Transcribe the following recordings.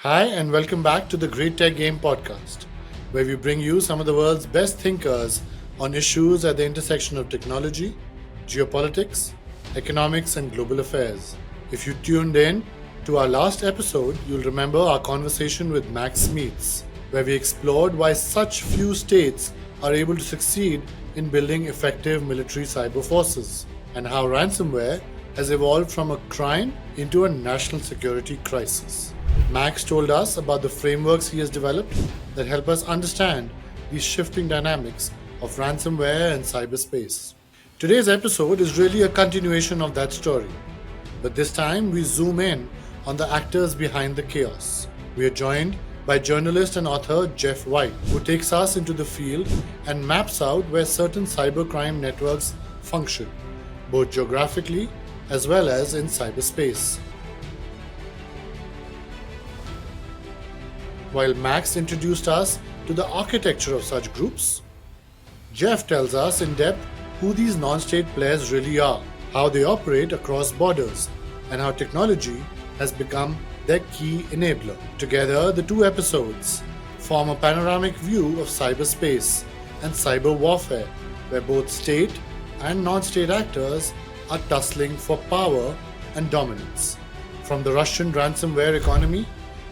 Hi, and welcome back to the Great Tech Game podcast, where we bring you some of the world's best thinkers on issues at the intersection of technology, geopolitics, economics, and global affairs. If you tuned in to our last episode, you'll remember our conversation with Max Smeets, where we explored why such few states are able to succeed in building effective military cyber forces, and how ransomware has evolved from a crime into a national security crisis. Max told us about the frameworks he has developed that help us understand these shifting dynamics of ransomware and cyberspace. Today's episode is really a continuation of that story, but this time we zoom in on the actors behind the chaos. We are joined by journalist and author Geoff White, who takes us into the field and maps out where certain cybercrime networks function, both geographically as well as in cyberspace. While Max introduced us to the architecture of such groups, Geoff tells us in depth who these non-state players really are, how they operate across borders, and how technology has become their key enabler. Together, the two episodes form a panoramic view of cyberspace and cyber warfare, where both state and non-state actors are tussling for power and dominance. From the Russian ransomware economy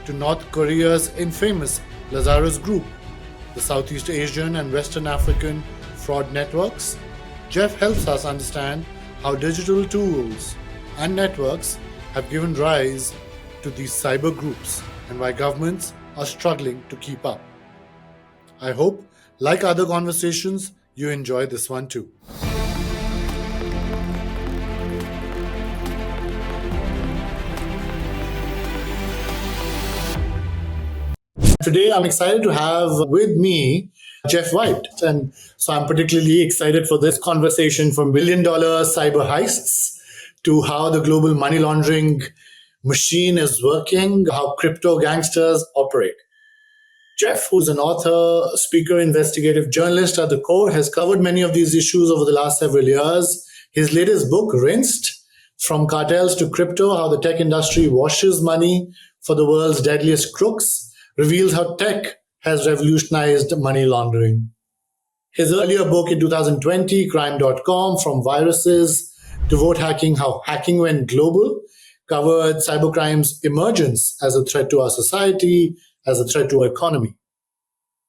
to North Korea's infamous Lazarus group, the Southeast Asian and Western African fraud networks, Geoff helps us understand how digital tools and networks have given rise to these cyber groups and why governments are struggling to keep up. I hope, like other conversations, you enjoy this one too. Today, I'm excited to have with me Geoff White. And so I'm particularly excited for this conversation, from billion-dollar cyber heists to how the global money laundering machine is working, how crypto gangsters operate. Geoff, who's an author, speaker, investigative journalist at the core, has covered many of these issues over the last several years. His latest book, Rinsed, From Cartels to Crypto, How the Tech Industry Washes Money for the World's Deadliest Crooks, reveals how tech has revolutionized money laundering. His earlier book in 2020, Crime.com, From Viruses to Vote Hacking, How Hacking Went Global, covered cybercrime's emergence as a threat to our society, as a threat to our economy.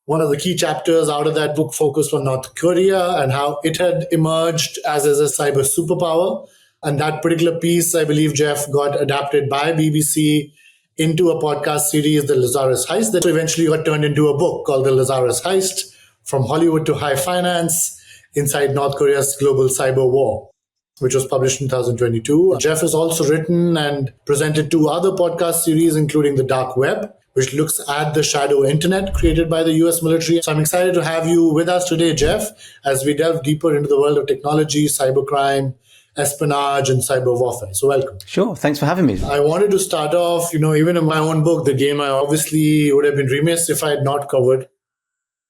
One of the key chapters out of that book focused on North Korea and how it had emerged as a cyber superpower. And that particular piece, I believe, Geoff, got adapted by BBC into a podcast series, The Lazarus Heist, that eventually got turned into a book called The Lazarus Heist, From Hollywood to High Finance, Inside North Korea's Global Cyber War, which was published in 2022. Geoff has also written and presented two other podcast series, including The Dark Web, which looks at the shadow internet created by the US military. So I'm excited to have you with us today, Geoff, as we delve deeper into the world of technology, cybercrime, espionage, and cyber warfare. So welcome. Sure. Thanks for having me. I wanted to start off, even in my own book, The Game, I obviously would have been remiss if I had not covered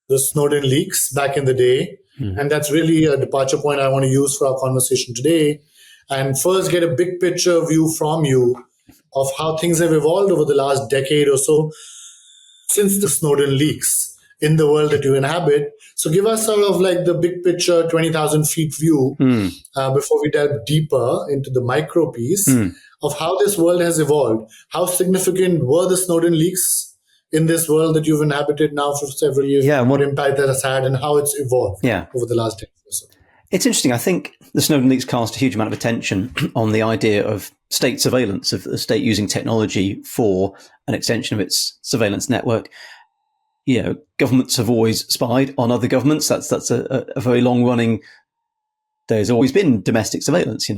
the Snowden leaks back in the day. And that's really a departure point I want to use for our conversation today. And first get a big picture view from you of how things have evolved over the last decade or so since the Snowden leaks in the world that you inhabit. So give us sort of like the big picture, 20,000 feet view before we delve deeper into the micro piece of how this world has evolved. How significant were the Snowden leaks in this world that you've inhabited now for several years? Yeah, and what impact that has had and how it's evolved over the last decade or so? It's interesting. I think the Snowden leaks cast a huge amount of attention on the idea of state surveillance, of the state using technology for an extension of its surveillance network. Governments have always spied on other governments. That's a very long running. There's always been domestic surveillance.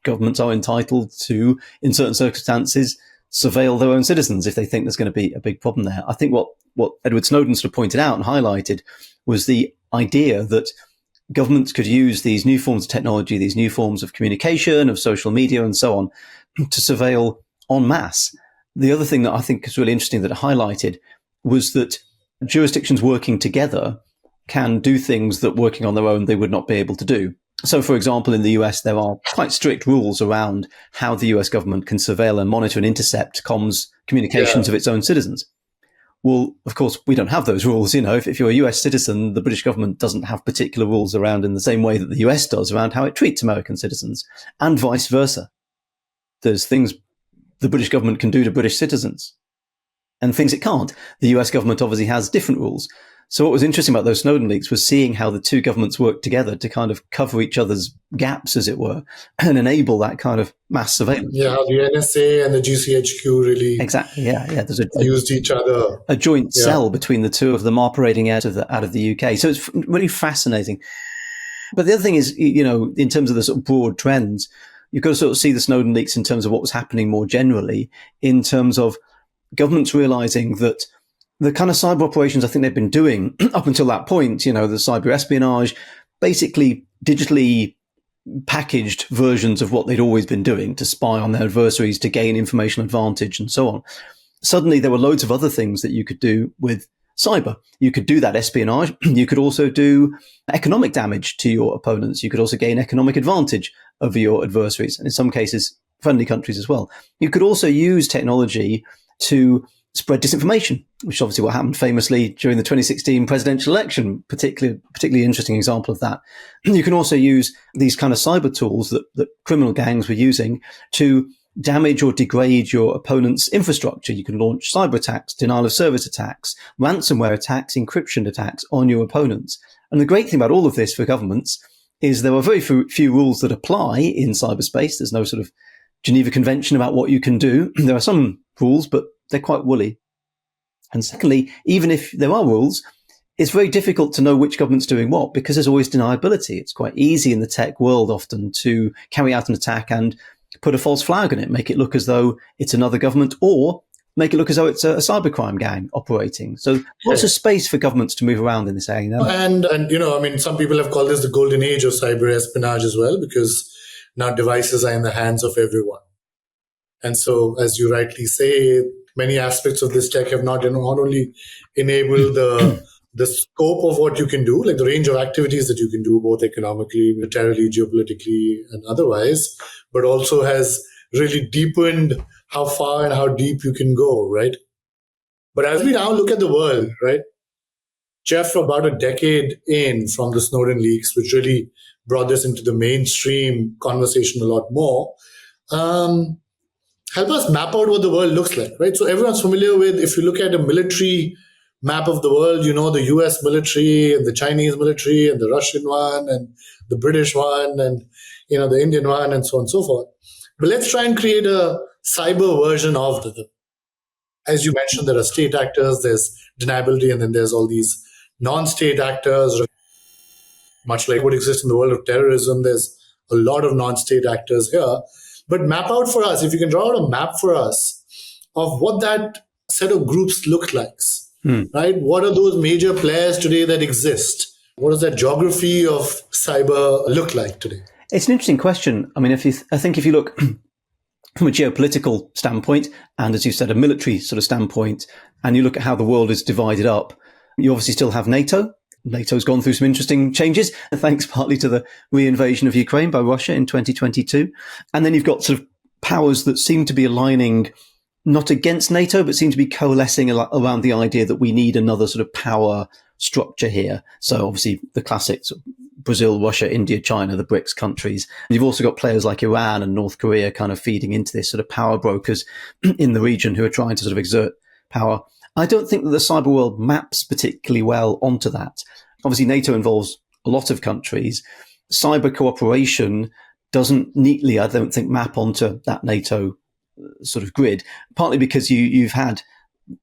Governments are entitled to, in certain circumstances, surveil their own citizens if they think there's going to be a big problem there. I think what Edward Snowden sort of pointed out and highlighted was the idea that governments could use these new forms of technology, these new forms of communication, of social media and so on, to surveil en masse. The other thing that I think is really interesting that it highlighted was that jurisdictions working together can do things that working on their own they would not be able to do. So, for example, in the US, there are quite strict rules around how the US government can surveil and monitor and intercept comms communications of its own citizens. Well, of course, we don't have those rules. If you're a US citizen, the British government doesn't have particular rules around in the same way that the US does around how it treats American citizens, and vice versa. There's things the British government can do to British citizens and things it can't. The US government obviously has different rules. So what was interesting about those Snowden leaks was seeing how the two governments worked together to kind of cover each other's gaps, as it were, and enable that kind of mass surveillance. Yeah, how the NSA and the GCHQ really There's used each other. A joint cell between the two of them operating out of the UK. So it's really fascinating. But the other thing is, in terms of the sort of broad trends, you've got to sort of see the Snowden leaks in terms of what was happening more generally, in terms of governments realizing that the kind of cyber operations I think they've been doing up until that point, the cyber espionage, basically digitally packaged versions of what they'd always been doing to spy on their adversaries, to gain information advantage and so on. Suddenly there were loads of other things that you could do with cyber. You could do that espionage. You could also do economic damage to your opponents. You could also gain economic advantage over your adversaries, and in some cases, friendly countries as well. You could also use technology to spread disinformation, which is obviously what happened famously during the 2016 presidential election, particularly interesting example of that. You can also use these kind of cyber tools that criminal gangs were using to damage or degrade your opponent's infrastructure. You can launch cyber attacks, denial of service attacks, ransomware attacks, encryption attacks on your opponents. And the great thing about all of this for governments is there are very few rules that apply in cyberspace. There's no sort of Geneva Convention about what you can do. There are some rules, but they're quite woolly. And secondly, even if there are rules, it's very difficult to know which government's doing what, because there's always deniability. It's quite easy in the tech world often to carry out an attack and put a false flag on it, make it look as though it's another government, or make it look as though it's a cybercrime gang operating. So lots of space for governments to move around in this area now. And some people have called this the golden age of cyber espionage as well, because now devices are in the hands of everyone. And so, as you rightly say, many aspects of this tech have not only enabled the scope of what you can do, like the range of activities that you can do, both economically, militarily, geopolitically, and otherwise, but also has really deepened how far and how deep you can go, right? But as we now look at the world, right, Geoff, about a decade in from the Snowden leaks, which really brought this into the mainstream conversation a lot more, help us map out what the world looks like, right? So everyone's familiar with, if you look at a military map of the world, the US military and the Chinese military and the Russian one and the British one and, the Indian one and so on and so forth. But let's try and create a cyber version of them. As you mentioned, there are state actors, there's deniability, and then there's all these non-state actors, much like what exists in the world of terrorism. There's a lot of non-state actors here. But map out for us, if you can draw out a map for us of what that set of groups look like, right? What are those major players today that exist? What does that geography of cyber look like today? It's an interesting question. I mean, I think if you look from a geopolitical standpoint, and as you said, a military sort of standpoint, and you look at how the world is divided up, you obviously still have NATO. NATO's gone through some interesting changes, thanks partly to the re-invasion of Ukraine by Russia in 2022. And then you've got sort of powers that seem to be aligning not against NATO, but seem to be coalescing around the idea that we need another sort of power structure here. So obviously the classics, Brazil, Russia, India, China, the BRICS countries. And you've also got players like Iran and North Korea kind of feeding into this sort of power brokers in the region who are trying to sort of exert power. I don't think that the cyber world maps particularly well onto that. Obviously, NATO involves a lot of countries. Cyber cooperation doesn't neatly, I don't think, map onto that NATO sort of grid, partly because you've had,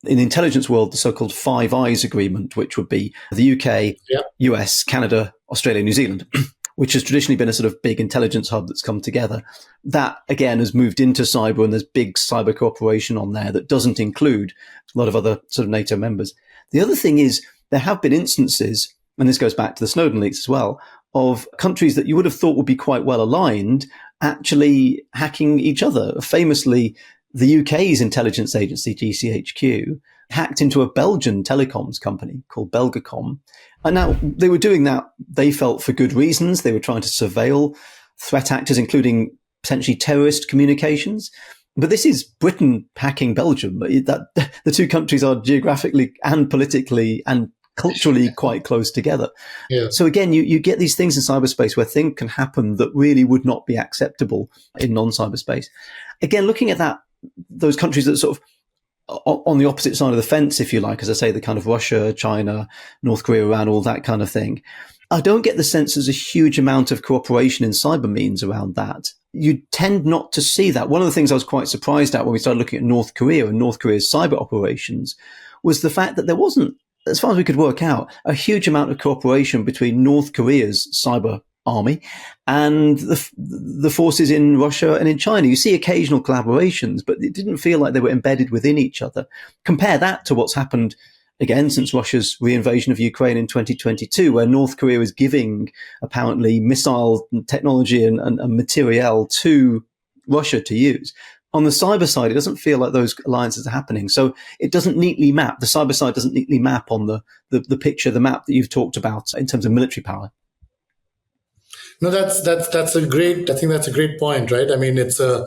in the intelligence world, the so-called Five Eyes agreement, which would be the UK, US, Canada, Australia, New Zealand, which has traditionally been a sort of big intelligence hub that's come together. That, again, has moved into cyber, and there's big cyber cooperation on there that doesn't include a lot of other sort of NATO members. The other thing is there have been instances, and this goes back to the Snowden leaks as well, of countries that you would have thought would be quite well aligned actually hacking each other. Famously, the UK's intelligence agency, GCHQ, hacked into a Belgian telecoms company called Belgacom. And now they were doing that, they felt, for good reasons. They were trying to surveil threat actors, including potentially terrorist communications. But this is Britain hacking Belgium. The two countries are geographically and politically and culturally quite close together. Yeah. So again, you get these things in cyberspace where things can happen that really would not be acceptable in non-cyberspace. Again, looking at those countries that sort of on the opposite side of the fence, if you like, as I say, the kind of Russia, China, North Korea, Iran, all that kind of thing. I don't get the sense there's a huge amount of cooperation in cyber means around that. You tend not to see that. One of the things I was quite surprised at when we started looking at North Korea and North Korea's cyber operations was the fact that there wasn't, as far as we could work out, a huge amount of cooperation between North Korea's cyber army and the forces in Russia and in China. You see occasional collaborations, but it didn't feel like they were embedded within each other. Compare that to what's happened again since Russia's reinvasion of Ukraine in 2022, where North Korea is giving apparently missile technology and materiel to Russia to use. On the cyber side, it doesn't feel like those alliances are happening. So it doesn't neatly map. The cyber side doesn't neatly map on the picture, the map that you've talked about in terms of military power. No, that's a great, I think that's a great point, right? I mean, it's a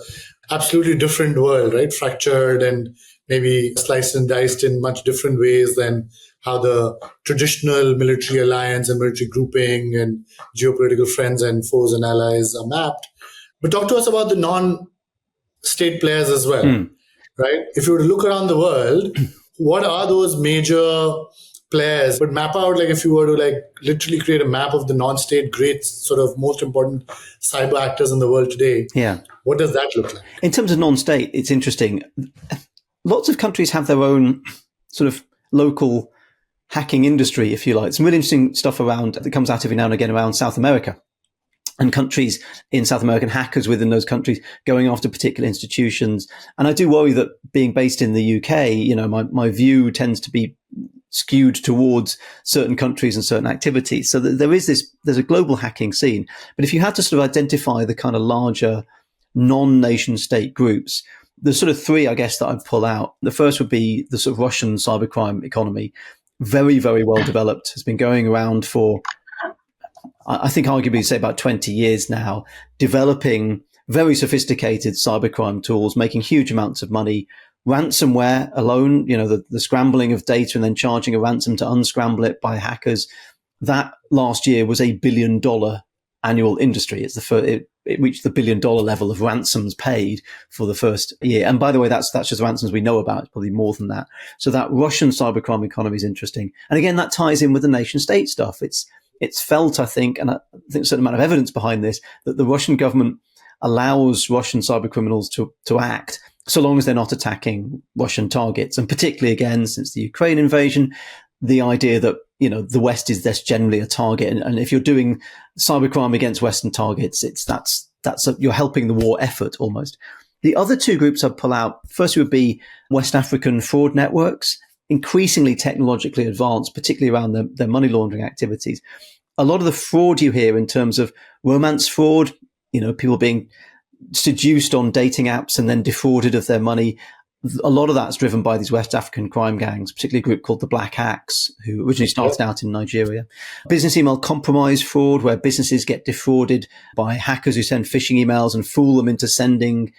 absolutely different world, right? Fractured and maybe sliced and diced in much different ways than how the traditional military alliance and military grouping and geopolitical friends and foes and allies are mapped. But talk to us about the non-state players as well, right? If you were to look around the world, what are those major players? But map out, like if you were to like literally create a map of the non-state great sort of most important cyber actors in the world today. Yeah. What does that look like? In terms of non-state, it's interesting. Lots of countries have their own sort of local hacking industry, if you like. Some really interesting stuff around that comes out every now and again around South America. And countries in South American hackers within those countries going after particular institutions. And I do worry that being based in the UK, you know, my view tends to be skewed towards certain countries and certain activities. So there's a global hacking scene. But if you had to sort of identify the kind of larger non-nation state groups, there's sort of three, I guess, that I'd pull out. The first would be the sort of Russian cybercrime economy. Very, very well developed. Has been going around for, I think arguably say about 20 years now, developing very sophisticated cybercrime tools, making huge amounts of money. Ransomware alone, you know, the scrambling of data and then charging a ransom to unscramble it by hackers. That last year was $1 billion annual industry. It's the first, it reached the $1 billion level of ransoms paid for the first year. And by the way, that's just ransoms we know about. It's probably more than that. So that Russian cybercrime economy is interesting. And again, that ties in with the nation state stuff. It's felt, I think, and I think a certain amount of evidence behind this, that the Russian government allows Russian cybercriminals to act so long as they're not attacking Russian targets. And particularly, again, since the Ukraine invasion, the idea that, you know, the West is less generally a target. And if you're doing cybercrime against Western targets, you're helping the war effort almost. The other two groups I'd pull out, first would be West African fraud networks, increasingly technologically advanced, particularly around their money laundering activities. A lot of the fraud you hear in terms of romance fraud, you know, people being seduced on dating apps and then defrauded of their money. A lot of that's driven by these West African crime gangs, particularly a group called the Black Axe, who originally started out in Nigeria. Business email compromise fraud, where businesses get defrauded by hackers who send phishing emails and fool them into sending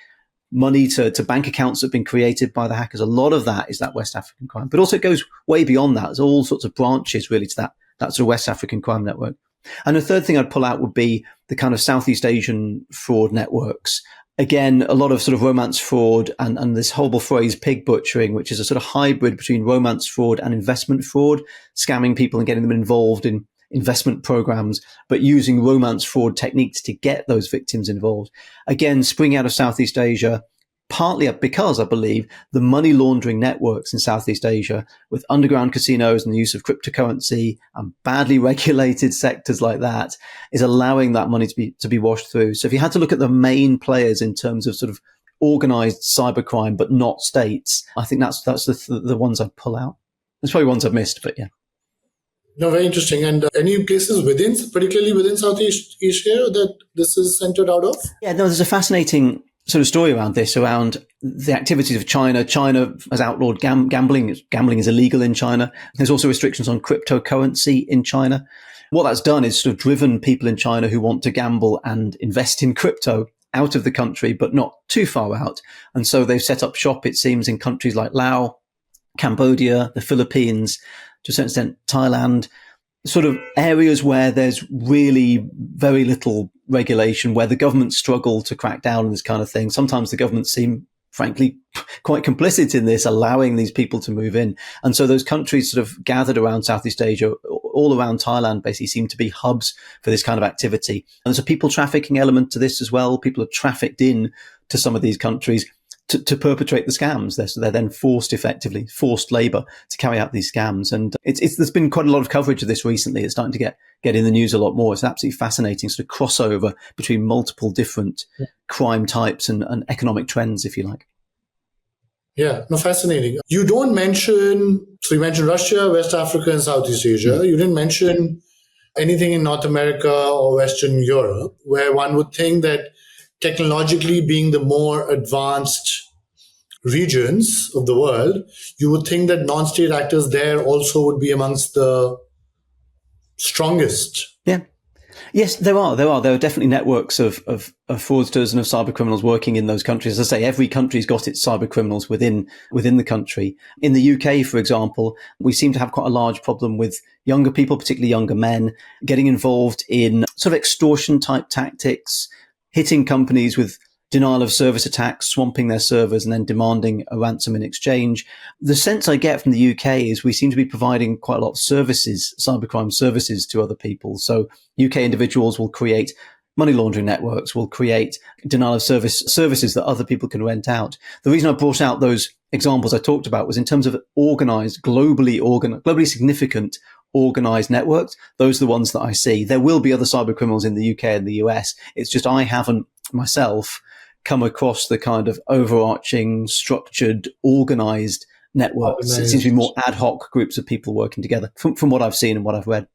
money to bank accounts that have been created by the hackers. A lot of that is that West African crime. But also it goes way beyond that. There's all sorts of branches really to that sort of West African crime network. And the third thing I'd pull out would be the kind of Southeast Asian fraud networks. Again, a lot of sort of romance fraud and this horrible phrase pig butchering, which is a sort of hybrid between romance fraud and investment fraud, scamming people and getting them involved in investment programs, but using romance fraud techniques to get those victims involved. Again, springing out of Southeast Asia, partly because I believe the money laundering networks in Southeast Asia with underground casinos and the use of cryptocurrency and badly regulated sectors like that is allowing that money to be washed through. So if you had to look at the main players in terms of sort of organized cybercrime, but not states, I think that's the ones I'd pull out. There's probably ones I've missed, but yeah. No, very interesting. And any places particularly within Southeast Asia that this is centered out of? Yeah, no, there's a fascinating sort of story around this, around the activities of China. China has outlawed gambling. Gambling is illegal in China. There's also restrictions on cryptocurrency in China. What that's done is sort of driven people in China who want to gamble and invest in crypto out of the country, but not too far out. And so they've set up shop, it seems, in countries like Laos, Cambodia, the Philippines, to a certain extent, Thailand, sort of areas where there's really very little regulation, where the government struggle to crack down on this kind of thing. Sometimes the government seem, frankly, quite complicit in this, allowing these people to move in. And so those countries sort of gathered around Southeast Asia, all around Thailand, basically seem to be hubs for this kind of activity. And there's a people trafficking element to this as well. People are trafficked in to some of these countries to perpetrate the scams. They're then forced labor to carry out these scams. And there's been quite a lot of coverage of this recently. It's starting to get in the news a lot more. It's an absolutely fascinating sort of crossover between multiple different crime types and economic trends, if you like. Yeah, no, fascinating. You don't mention, so you mentioned Russia, West Africa, and Southeast Asia. You didn't mention anything in North America or Western Europe, where one would think that technologically being the more advanced regions of the world, you would think that non-state actors there also would be amongst the strongest. Yeah. Yes, there are. There are definitely networks of fraudsters and of cyber criminals working in those countries. As I say, every country's got its cyber criminals within the country. In the UK, for example, we seem to have quite a large problem with younger people, particularly younger men, getting involved in sort of extortion type tactics, hitting companies with denial of service attacks, swamping their servers, and then demanding a ransom in exchange. The sense I get from the UK is we seem to be providing quite a lot of services, cybercrime services, to other people. So UK individuals will create money laundering networks, will create denial of service services that other people can rent out. The reason I brought out those examples I talked about was in terms of organized, globally significant organized networks. Those are the ones that I see. There will be other cyber criminals in the UK and the US. It's just I haven't myself come across the kind of overarching, structured, organized networks. It seems to be more ad hoc groups of people working together from what I've seen and what I've read.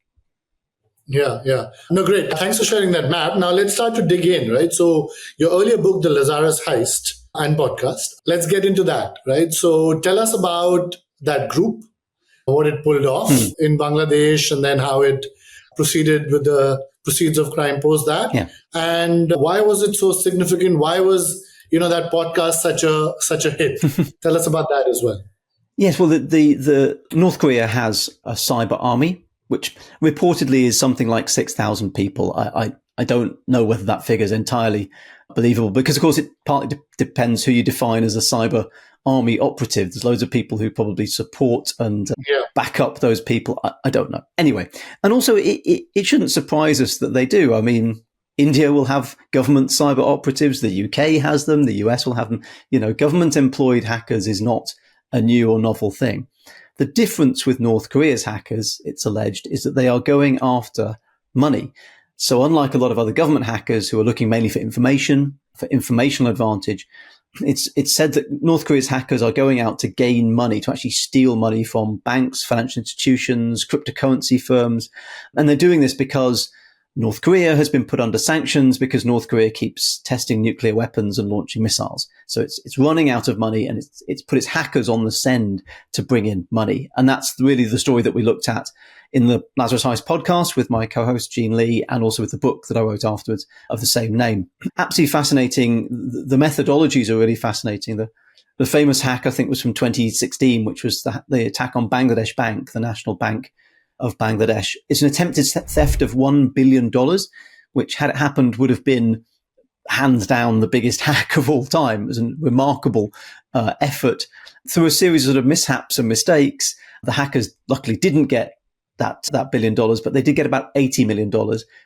Yeah. No, great. Thanks for sharing that map. Now let's start to dig in, right? So your earlier book, The Lazarus Heist, and podcast, let's get into that, right? So tell us about that group, what it pulled off in Bangladesh, and then how it proceeded with the proceeds of crime post that. Yeah. And why was it so significant? Why was, that podcast such a hit? Tell us about that as well. Yes, well, the North Korea has a cyber army, which reportedly is something like 6,000 people. I don't know whether that figure is entirely believable, because of course it partly depends who you define as a cyber army operative. There's loads of people who probably support and back up those people. I don't know. Anyway, and also it shouldn't surprise us that they do. I mean, India will have government cyber operatives. The UK has them. The US will have them. Government employed hackers is not a new or novel thing. The difference with North Korea's hackers, it's alleged, is that they are going after money. So unlike a lot of other government hackers who are looking mainly for information, for informational advantage, it's said that North Korea's hackers are going out to gain money, to actually steal money from banks, financial institutions, cryptocurrency firms. And they're doing this because North Korea has been put under sanctions, because North Korea keeps testing nuclear weapons and launching missiles. So it's running out of money, and it's put its hackers on the send to bring in money. And that's really the story that we looked at in the Lazarus Heist podcast with my co-host Jean Lee, and also with the book that I wrote afterwards of the same name. Absolutely fascinating. The methodologies are really fascinating. The famous hack, I think, was from 2016, which was the attack on Bangladesh Bank, the National Bank of Bangladesh. It's an attempted theft of $1 billion, which, had it happened, would have been hands down the biggest hack of all time. It was a remarkable effort. Through a series of mishaps and mistakes, the hackers luckily didn't get that $1 billion, but they did get about $80 million,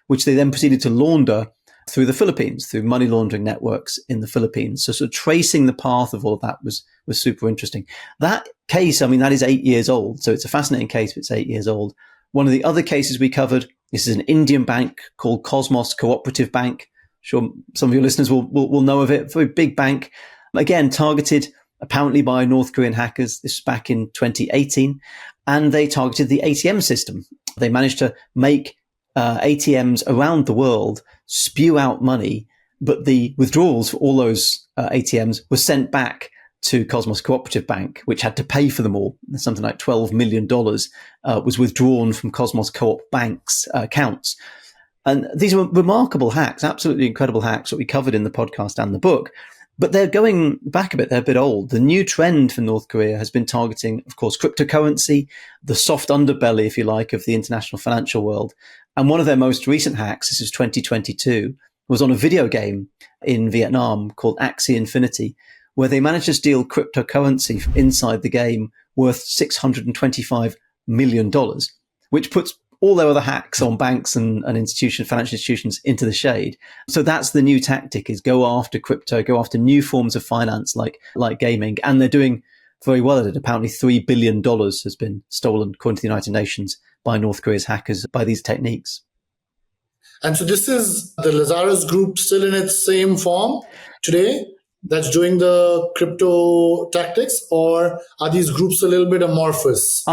which they then proceeded to launder through the Philippines, through money laundering networks in the Philippines. So sort of tracing the path of all of that was super interesting. That case, that is 8 years old. So it's a fascinating case, but it's 8 years old. One of the other cases we covered, this is an Indian bank called Cosmos Cooperative Bank. I'm sure some of your listeners will know of it. Very big bank. Again, targeted apparently by North Korean hackers. This was back in 2018. And they targeted the ATM system. They managed to make ATMs around the world spew out money, but the withdrawals for all those ATMs were sent back to Cosmos Cooperative Bank, which had to pay for them all. Something like $12 million was withdrawn from Cosmos Co-op Bank's accounts. And these are remarkable hacks, absolutely incredible hacks that we covered in the podcast and the book. But they're going back a bit. They're a bit old. The new trend for North Korea has been targeting, of course, cryptocurrency, the soft underbelly, if you like, of the international financial world. And one of their most recent hacks, this is 2022, was on a video game in Vietnam called Axie Infinity, where they managed to steal cryptocurrency inside the game worth $625 million, which puts all their other hacks on banks and financial institutions into the shade. So that's the new tactic, is go after crypto, go after new forms of finance like gaming. And they're doing very well at it. Apparently $3 billion has been stolen, according to the United Nations, by North Korea's hackers by these techniques. And so this is the Lazarus group still in its same form today that's doing the crypto tactics, or are these groups a little bit amorphous?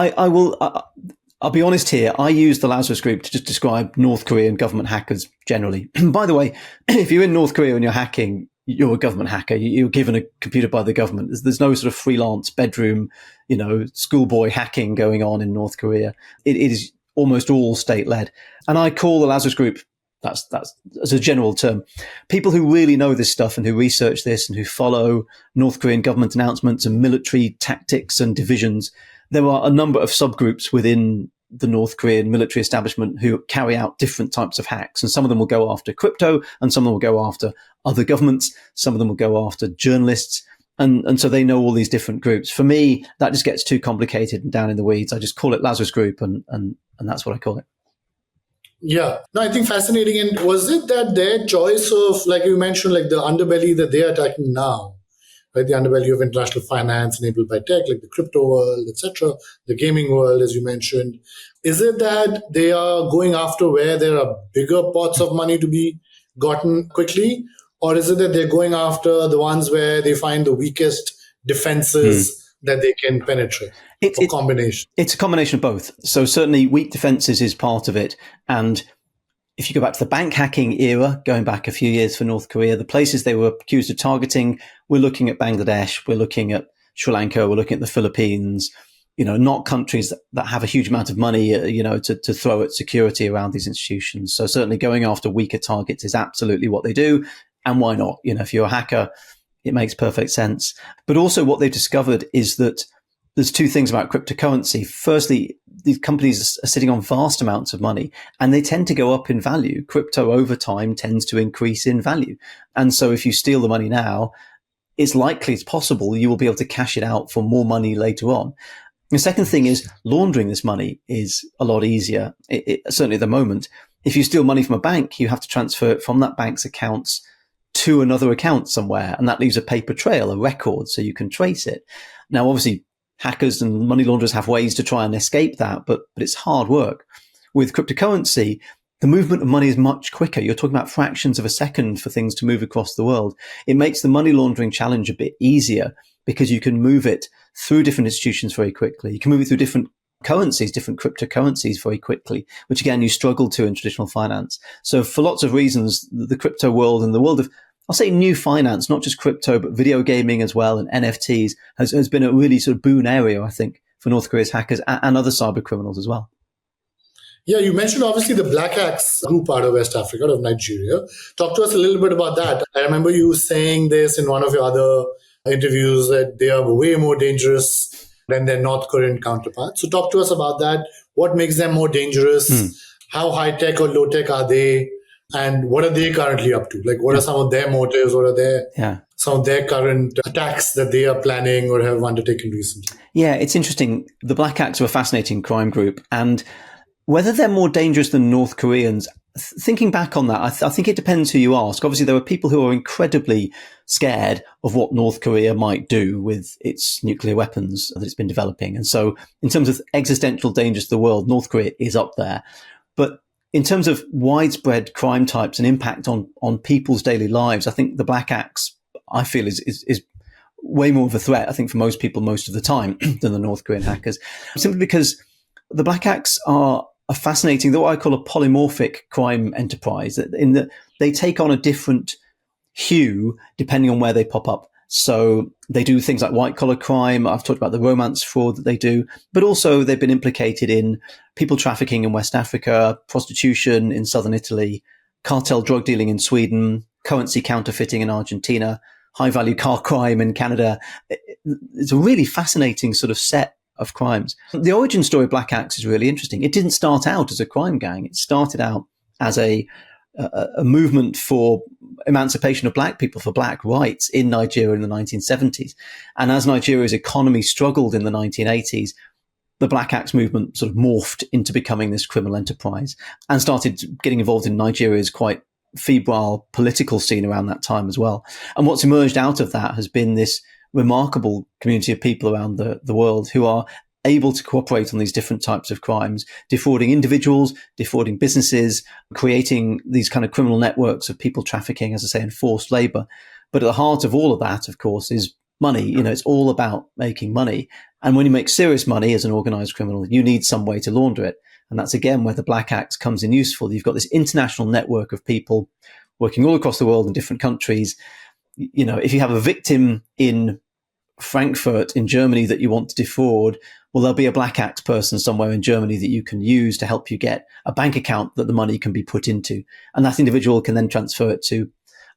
I'll be honest here. I use the Lazarus group to just describe North Korean government hackers generally. By the way, if you're in North Korea and you're hacking, you're a government hacker. You're given a computer by the government. There's no sort of freelance bedroom, schoolboy hacking going on in North Korea. It is almost all state-led. And I call the Lazarus group, that's as a general term, people who really know this stuff and who research this and who follow North Korean government announcements and military tactics and divisions. There are a number of subgroups within the North Korean military establishment who carry out different types of hacks. And some of them will go after crypto, and some of them will go after other governments. Some of them will go after journalists. And so they know all these different groups. For me, that just gets too complicated and down in the weeds. I just call it Lazarus Group, and that's what I call it. Yeah. No, I think fascinating. And was it that their choice of, like you mentioned, like the underbelly that they are attacking now, right? The underbelly of international finance enabled by tech, like the crypto world, etc., the gaming world, as you mentioned. Is it that they are going after where there are bigger pots of money to be gotten quickly? Or is it that they're going after the ones where they find the weakest defenses that they can penetrate? Combination. It's a combination of both. So certainly weak defenses is part of it. And if you go back to the bank hacking era, going back a few years for North Korea, the places they were accused of targeting, we're looking at Bangladesh, we're looking at Sri Lanka, we're looking at the Philippines, not countries that have a huge amount of money, to throw at security around these institutions. So certainly going after weaker targets is absolutely what they do. And why not? If you're a hacker, it makes perfect sense. But also what they've discovered is that there's two things about cryptocurrency. Firstly, these companies are sitting on vast amounts of money and they tend to go up in value. Crypto over time tends to increase in value. And so if you steal the money now, it's possible you will be able to cash it out for more money later on. The second thing is laundering this money is a lot easier. Certainly at the moment, if you steal money from a bank, you have to transfer it from that bank's accounts to another account somewhere. And that leaves a paper trail, a record, so you can trace it. Now, obviously, hackers and money launderers have ways to try and escape that, but it's hard work. With cryptocurrency, the movement of money is much quicker. You're talking about fractions of a second for things to move across the world. It makes the money laundering challenge a bit easier because you can move it through different institutions very quickly. You can move it through different currencies, different cryptocurrencies very quickly, which again, you struggle to in traditional finance. So for lots of reasons, the crypto world and the world of, I'll say new finance, not just crypto, but video gaming as well, and NFTs has been a really sort of boon area, I think, for North Korea's hackers and other cyber criminals as well. Yeah, you mentioned obviously the Black Axe group out of West Africa, out of Nigeria. Talk to us a little bit about that. I remember you saying this in one of your other interviews, that they are way more dangerous than their North Korean counterparts. So talk to us about that. What makes them more dangerous? How high-tech or low-tech are they? And what are they currently up to? Like, what are some of their motives? What are some of their current attacks that they are planning or have undertaken recently? Yeah, it's interesting. The Black Axe are a fascinating crime group. And whether they're more dangerous than North Koreans, thinking back on that, I think it depends who you ask. Obviously, there are people who are incredibly scared of what North Korea might do with its nuclear weapons that it's been developing. And so in terms of existential dangers to the world, North Korea is up there. But in terms of widespread crime types and impact on people's daily lives, I think the Black Axe, I feel, is way more of a threat, I think, for most people most of the time than the North Korean hackers, simply because the Black Axe are a fascinating, what I call a polymorphic crime enterprise, in that they take on a different hue depending on where they pop up. So they do things like white collar crime. I've talked about the romance fraud that they do, but also they've been implicated in people trafficking in West Africa, prostitution in southern Italy, cartel drug dealing in Sweden, currency counterfeiting in Argentina, high value car crime in Canada. It's a really fascinating sort of set of crimes. The origin story of Black Axe is really interesting. It didn't start out as a crime gang. It started out as a movement for emancipation of black people, for black rights in Nigeria in the 1970s. And as Nigeria's economy struggled in the 1980s, the Black Axe movement sort of morphed into becoming this criminal enterprise and started getting involved in Nigeria's quite febrile political scene around that time as well. And what's emerged out of that has been this remarkable community of people around the world who are able to cooperate on these different types of crimes, defrauding individuals, defrauding businesses, creating these kind of criminal networks of people trafficking, as I say, and forced labor. But at the heart of all of that, of course, is money. It's all about making money. And when you make serious money as an organized criminal, you need some way to launder it. And that's, again, where the Black Axe comes in useful. You've got this international network of people working all across the world in different countries. If you have a victim in Frankfurt in Germany that you want to defraud, well, there'll be a Black Axe person somewhere in Germany that you can use to help you get a bank account that the money can be put into. And that individual can then transfer it to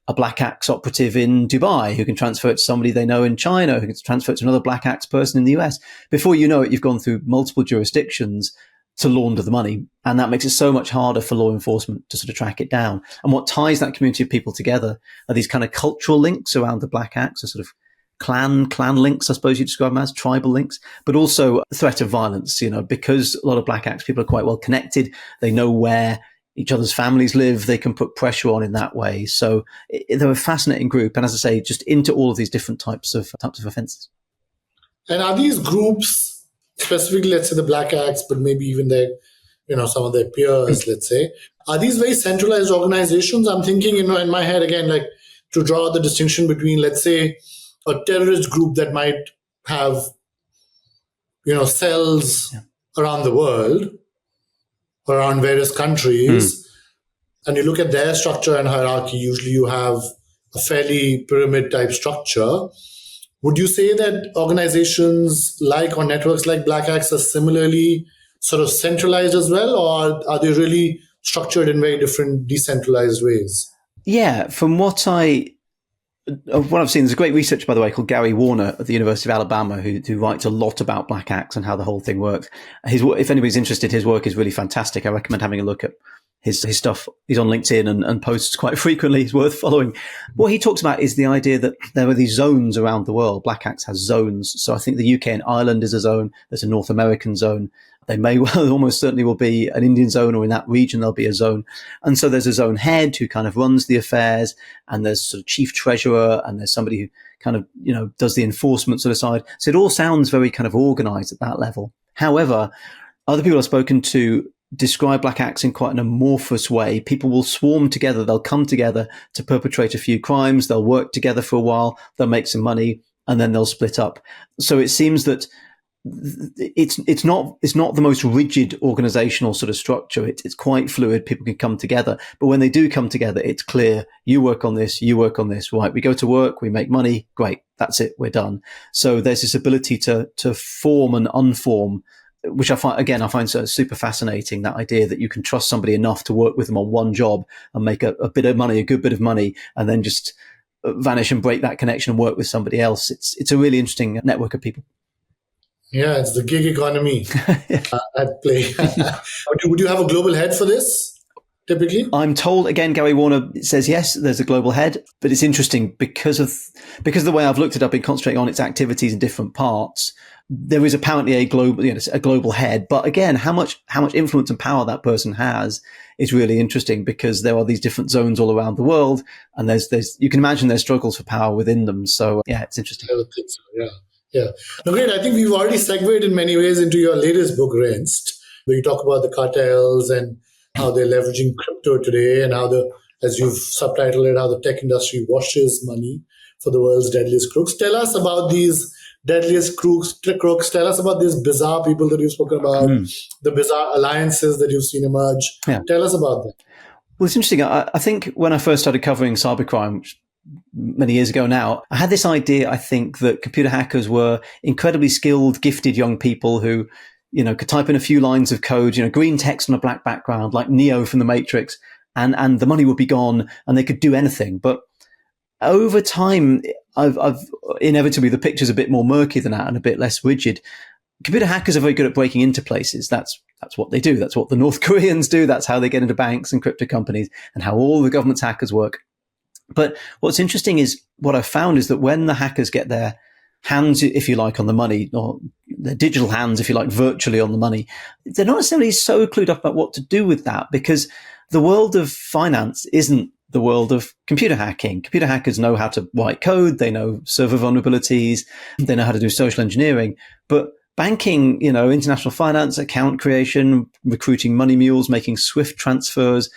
a Black Axe operative in Dubai, who can transfer it to somebody they know in China, who can transfer it to another Black Axe person in the US. Before you know it, you've gone through multiple jurisdictions to launder the money. And that makes it so much harder for law enforcement to sort of track it down. And what ties that community of people together are these kind of cultural links around the Black Axe, a sort of clan links, I suppose you describe them as, tribal links, but also threat of violence, because a lot of Black Axe people are quite well connected. They know where each other's families live. They can put pressure on in that way. So they're a fascinating group. And as I say, just into all of these different types of offenses. And are these groups, specifically, let's say the Black Axe, but maybe even their, some of their peers, let's say, are these very centralized organizations? I'm thinking, in my head again, like to draw the distinction between, let's say, a terrorist group that might have, cells around the world, around various countries, and you look at their structure and hierarchy, usually you have a fairly pyramid type structure. Would you say that organizations or networks like Black Axe are similarly sort of centralized as well, or are they really structured in very different decentralized ways? Yeah, from what I've seen, there's a great researcher, by the way, called Gary Warner at the University of Alabama, who writes a lot about Black Axe and how the whole thing works. If anybody's interested, his work is really fantastic. I recommend having a look at his stuff. He's on LinkedIn and posts quite frequently. He's worth following. What he talks about is the idea that there are these zones around the world. Black Axe has zones. So I think the UK and Ireland is a zone. There's a North American zone. They may well, almost certainly will be an Indian zone, or in that region there'll be a zone. And so there's a zone head who kind of runs the affairs, and there's sort of chief treasurer, and there's somebody who kind of, does the enforcement sort of side. So it all sounds very kind of organized at that level. However, other people I've spoken to describe Black Axe in quite an amorphous way. People will swarm together. They'll come together to perpetrate a few crimes. They'll work together for a while. They'll make some money, and then they'll split up. So it seems that it's not the most rigid organizational sort of structure. It's quite fluid. People can come together, but when they do come together, it's clear: you work on this, you work on this. Right? We go to work, we make money. Great, that's it. We're done. So there's this ability to form and unform, which I find so super fascinating. That idea that you can trust somebody enough to work with them on one job and make a bit of money, a good bit of money, and then just vanish and break that connection and work with somebody else. It's a really interesting network of people. Yeah, it's the gig economy at play. Would you have a global head for this, typically? I'm told, again, Gary Warner says, yes, there's a global head, but it's interesting because of the way I've looked it up and concentrating on its activities in different parts. There is apparently a global head, but again, how much influence and power that person has is really interesting, because there are these different zones all around the world, and you can imagine there's struggles for power within them. So yeah, it's interesting. I would think so, yeah. Yeah. No, great. I think we've already segued in many ways into your latest book, Rinsed, where you talk about the cartels and how they're leveraging crypto today, and how as you've subtitled it, how the tech industry washes money for the world's deadliest crooks. Tell us about these deadliest crooks. Tell us about these bizarre people that you've spoken about, the bizarre alliances that you've seen emerge. Yeah. Tell us about that. Well, it's interesting. I think when I first started covering cybercrime, which many years ago now, I had this idea, I think, that computer hackers were incredibly skilled, gifted young people who, could type in a few lines of code, green text on a black background, like Neo from the Matrix, and the money would be gone and they could do anything. But over time, I've inevitably, the picture's a bit more murky than that and a bit less rigid. Computer hackers are very good at breaking into places. That's what they do. That's what the North Koreans do. That's how they get into banks and crypto companies, and how all the government's hackers work. But what's interesting is what I've found is that when the hackers get their hands, if you like, on the money, or their digital hands, if you like, virtually on the money, they're not necessarily so clued up about what to do with that, because the world of finance isn't the world of computer hacking. Computer hackers know how to write code. They know server vulnerabilities. They know how to do social engineering. But banking, international finance, account creation, recruiting money mules, making swift transfers,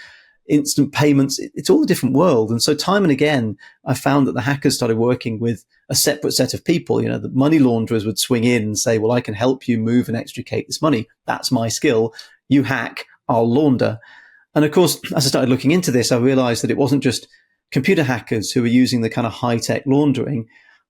instant payments, it's all a different world. And so time and again, I found that the hackers started working with a separate set of people. The money launderers would swing in and say, well, I can help you move and extricate this money. That's my skill. You hack, I'll launder. And of course, as I started looking into this, I realized that it wasn't just computer hackers who were using the kind of high-tech laundering.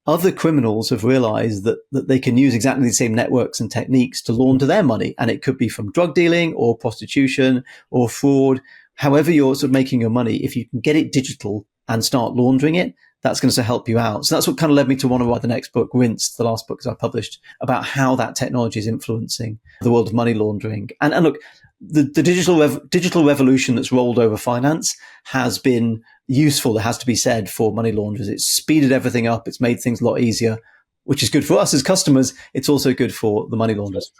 Other criminals have realized that they can use exactly the same networks and techniques to launder their money. And it could be from drug dealing or prostitution or fraud. However you're sort of making your money, if you can get it digital and start laundering it, that's going to help you out. So that's what kind of led me to want to write the next book, Rinsed, the last book that I published, about how that technology is influencing the world of money laundering. And look, the digital revolution that's rolled over finance has been useful, it has to be said, for money launderers. It's speeded everything up. It's made things a lot easier, which is good for us as customers. It's also good for the money launderers.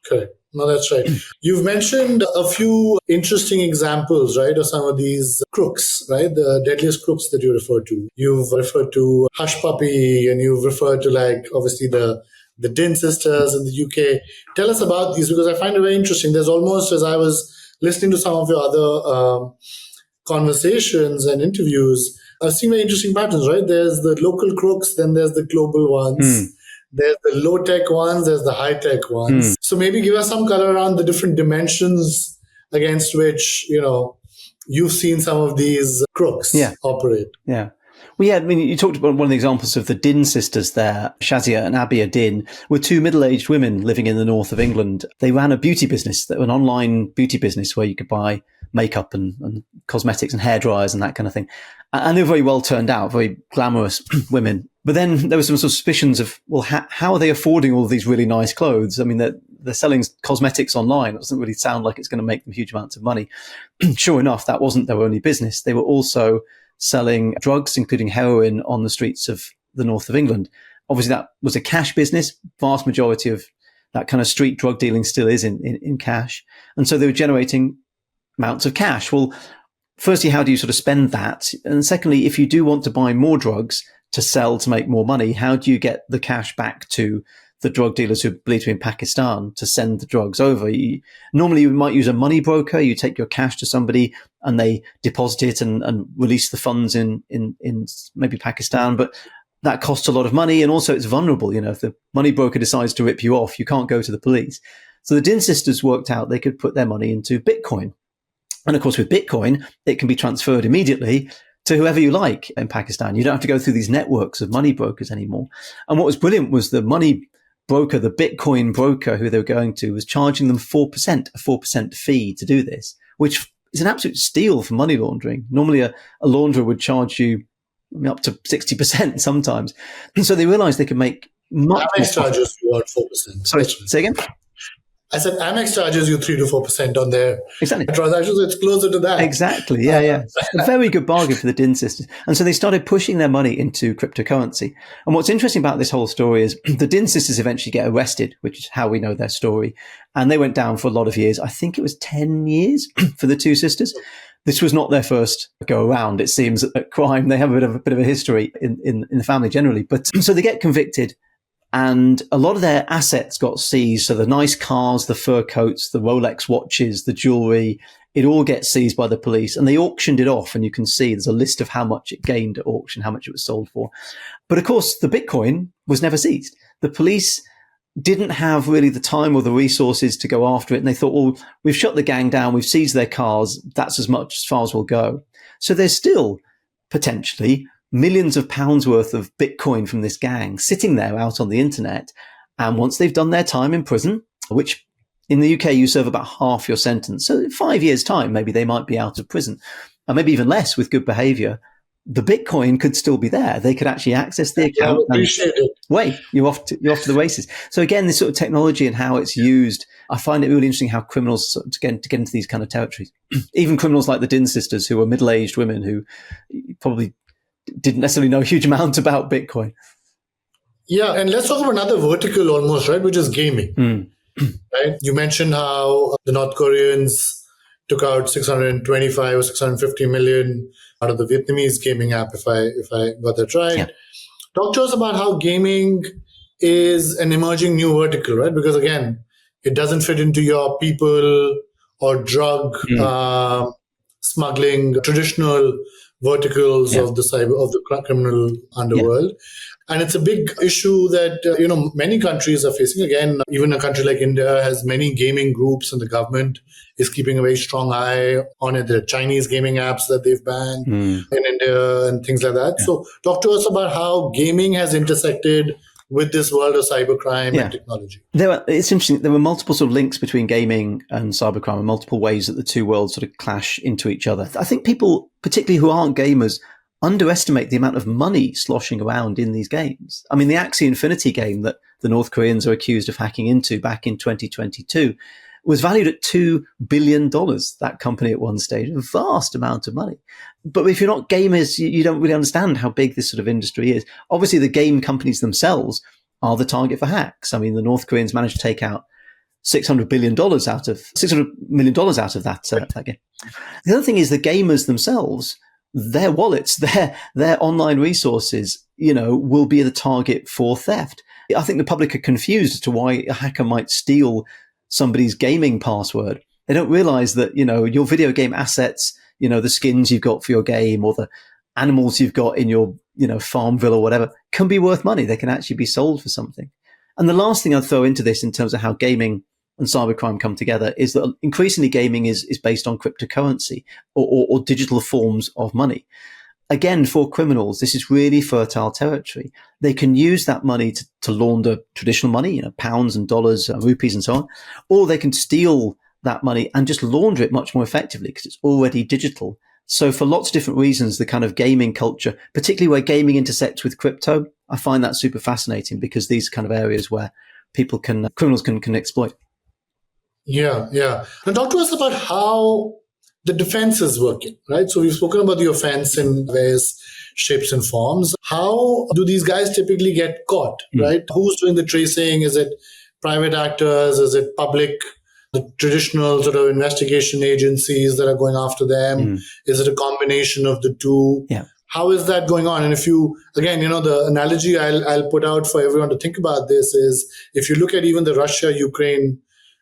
Correct. No, that's right. You've mentioned a few interesting examples, right, of some of these crooks, right? The deadliest crooks that you referred to. You've referred to Hush Puppy, and you've referred to, obviously the Din sisters in the UK. Tell us about these, because I find it very interesting. There's almost, as I was listening to some of your other conversations and interviews, I've seen very interesting patterns, right? There's the local crooks, then there's the global ones. There's the low-tech ones, there's the high-tech ones. So maybe give us some color around the different dimensions against which, you've seen some of these crooks operate. Yeah. Well, yeah, I mean, you talked about one of the examples of the Din sisters there. Shazia and Abia Din were two middle-aged women living in the north of England. They ran a beauty business, an online beauty business where you could buy makeup and cosmetics and hairdryers and that kind of thing. And they were very well turned out, very glamorous women. But then there were some suspicions of, well, how are they affording all of these really nice clothes? I mean, they're selling cosmetics online. It doesn't really sound like it's going to make them huge amounts of money. Sure enough, that wasn't their only business. They were also selling drugs, including heroin, on the streets of the north of England. Obviously, that was a cash business. Vast majority of that kind of street drug dealing still is in cash. And so they were generating amounts of cash. Well, firstly, how do you sort of spend that? And secondly, if you do want to buy more drugs to sell to make more money, how do you get the cash back to the drug dealers who believe to be in Pakistan to send the drugs over? Normally, you might use a money broker. You take your cash to somebody and they deposit it and release the funds in maybe Pakistan. But that costs a lot of money. And also it's vulnerable. If the money broker decides to rip you off, you can't go to the police. So the Din sisters worked out they could put their money into Bitcoin. And of course, with Bitcoin, it can be transferred immediately to whoever you like in Pakistan. You don't have to go through these networks of money brokers anymore. And what was brilliant was the money broker, the Bitcoin broker who they were going to, was charging them 4%, a 4% fee to do this, which is an absolute steal for money laundering. Normally, a launderer would charge you up to 60% sometimes. And so they realized they could make much Amex charges you about 4%. Sorry, say again? I said Amex charges you 3 to 4% on their transactions. It's closer to that. Exactly. Yeah. A very good bargain for the Din sisters. And so they started pushing their money into cryptocurrency. And what's interesting about this whole story is the Din sisters eventually get arrested, which is how we know their story. And they went down for a lot of years. I think it was 10 years for the two sisters. This was not their first go around. It seems at crime, they have a bit of a history in the family generally. But so they get convicted. And a lot of their assets got seized. So the nice cars, the fur coats, the Rolex watches, the jewelry, it all gets seized by the police. And they auctioned it off. And you can see there's a list of how much it gained at auction, how much it was sold for. But of course, the Bitcoin was never seized. The police didn't have really the time or the resources to go after it. And they thought, well, we've shut the gang down. We've seized their cars. That's as far as we'll go. So there's still potentially millions of pounds worth of Bitcoin from this gang sitting there out on the internet. And once they've done their time in prison, which in the UK, you serve about half your sentence. So in 5 years' time, maybe they might be out of prison, and maybe even less with good behavior. The Bitcoin could still be there. They could actually access the account. Appreciate it. Wait, you're off to the races. So again, this sort of technology and how it's used, I find it really interesting how criminals sort of to get into these kind of territories. Even criminals like the Din sisters, who were middle-aged women who probably didn't necessarily know a huge amount about Bitcoin. Yeah, and let's talk about another vertical almost, right, which is gaming. Right? You mentioned how the North Koreans took out 625 or 650 million out of the Vietnamese gaming app, if I got that right. Yeah. Talk to us about how gaming is an emerging new vertical, right? Because again, it doesn't fit into your people or drug smuggling traditional verticals of the criminal underworld. And it's a big issue that, many countries are facing. Again, even a country like India has many gaming groups, and the government is keeping a very strong eye on it. There are Chinese gaming apps that they've banned in India and things like that. Yeah. So talk to us about how gaming has intersected with this world of cybercrime and technology. It's interesting. There were multiple sort of links between gaming and cybercrime, and multiple ways that the two worlds sort of clash into each other. I think people, particularly who aren't gamers, underestimate the amount of money sloshing around in these games. I mean, the Axie Infinity game that the North Koreans are accused of hacking into back in 2022 was valued at $2 billion, that company at one stage, a vast amount of money. But if you're not gamers, you don't really understand how big this sort of industry is. Obviously, the game companies themselves are the target for hacks. I mean, the North Koreans managed to take out $600 million out of that game. The other thing is the gamers themselves, their wallets, their online resources, will be the target for theft. I think the public are confused as to why a hacker might steal somebody's gaming password. They don't realize that, your video game assets, the skins you've got for your game or the animals you've got in your, Farmville or whatever can be worth money. They can actually be sold for something. And the last thing I'd throw into this in terms of how gaming and cybercrime come together is that increasingly gaming is based on cryptocurrency or digital forms of money. Again, for criminals, this is really fertile territory. They can use that money to launder traditional money, pounds and dollars, rupees and so on, or they can steal that money and just launder it much more effectively because it's already digital. So for lots of different reasons, the kind of gaming culture, particularly where gaming intersects with crypto, I find that super fascinating because these are kind of areas where criminals can exploit. Yeah. And talk to us about how the defense is working, right? So we've spoken about the offense in various shapes and forms. How do these guys typically get caught, right? Who's doing the tracing? Is it private actors? Is it public, the traditional sort of investigation agencies that are going after them? Is it a combination of the two? Yeah. How is that going on? And if you, again, the analogy I'll put out for everyone to think about this is if you look at even the Russia-Ukraine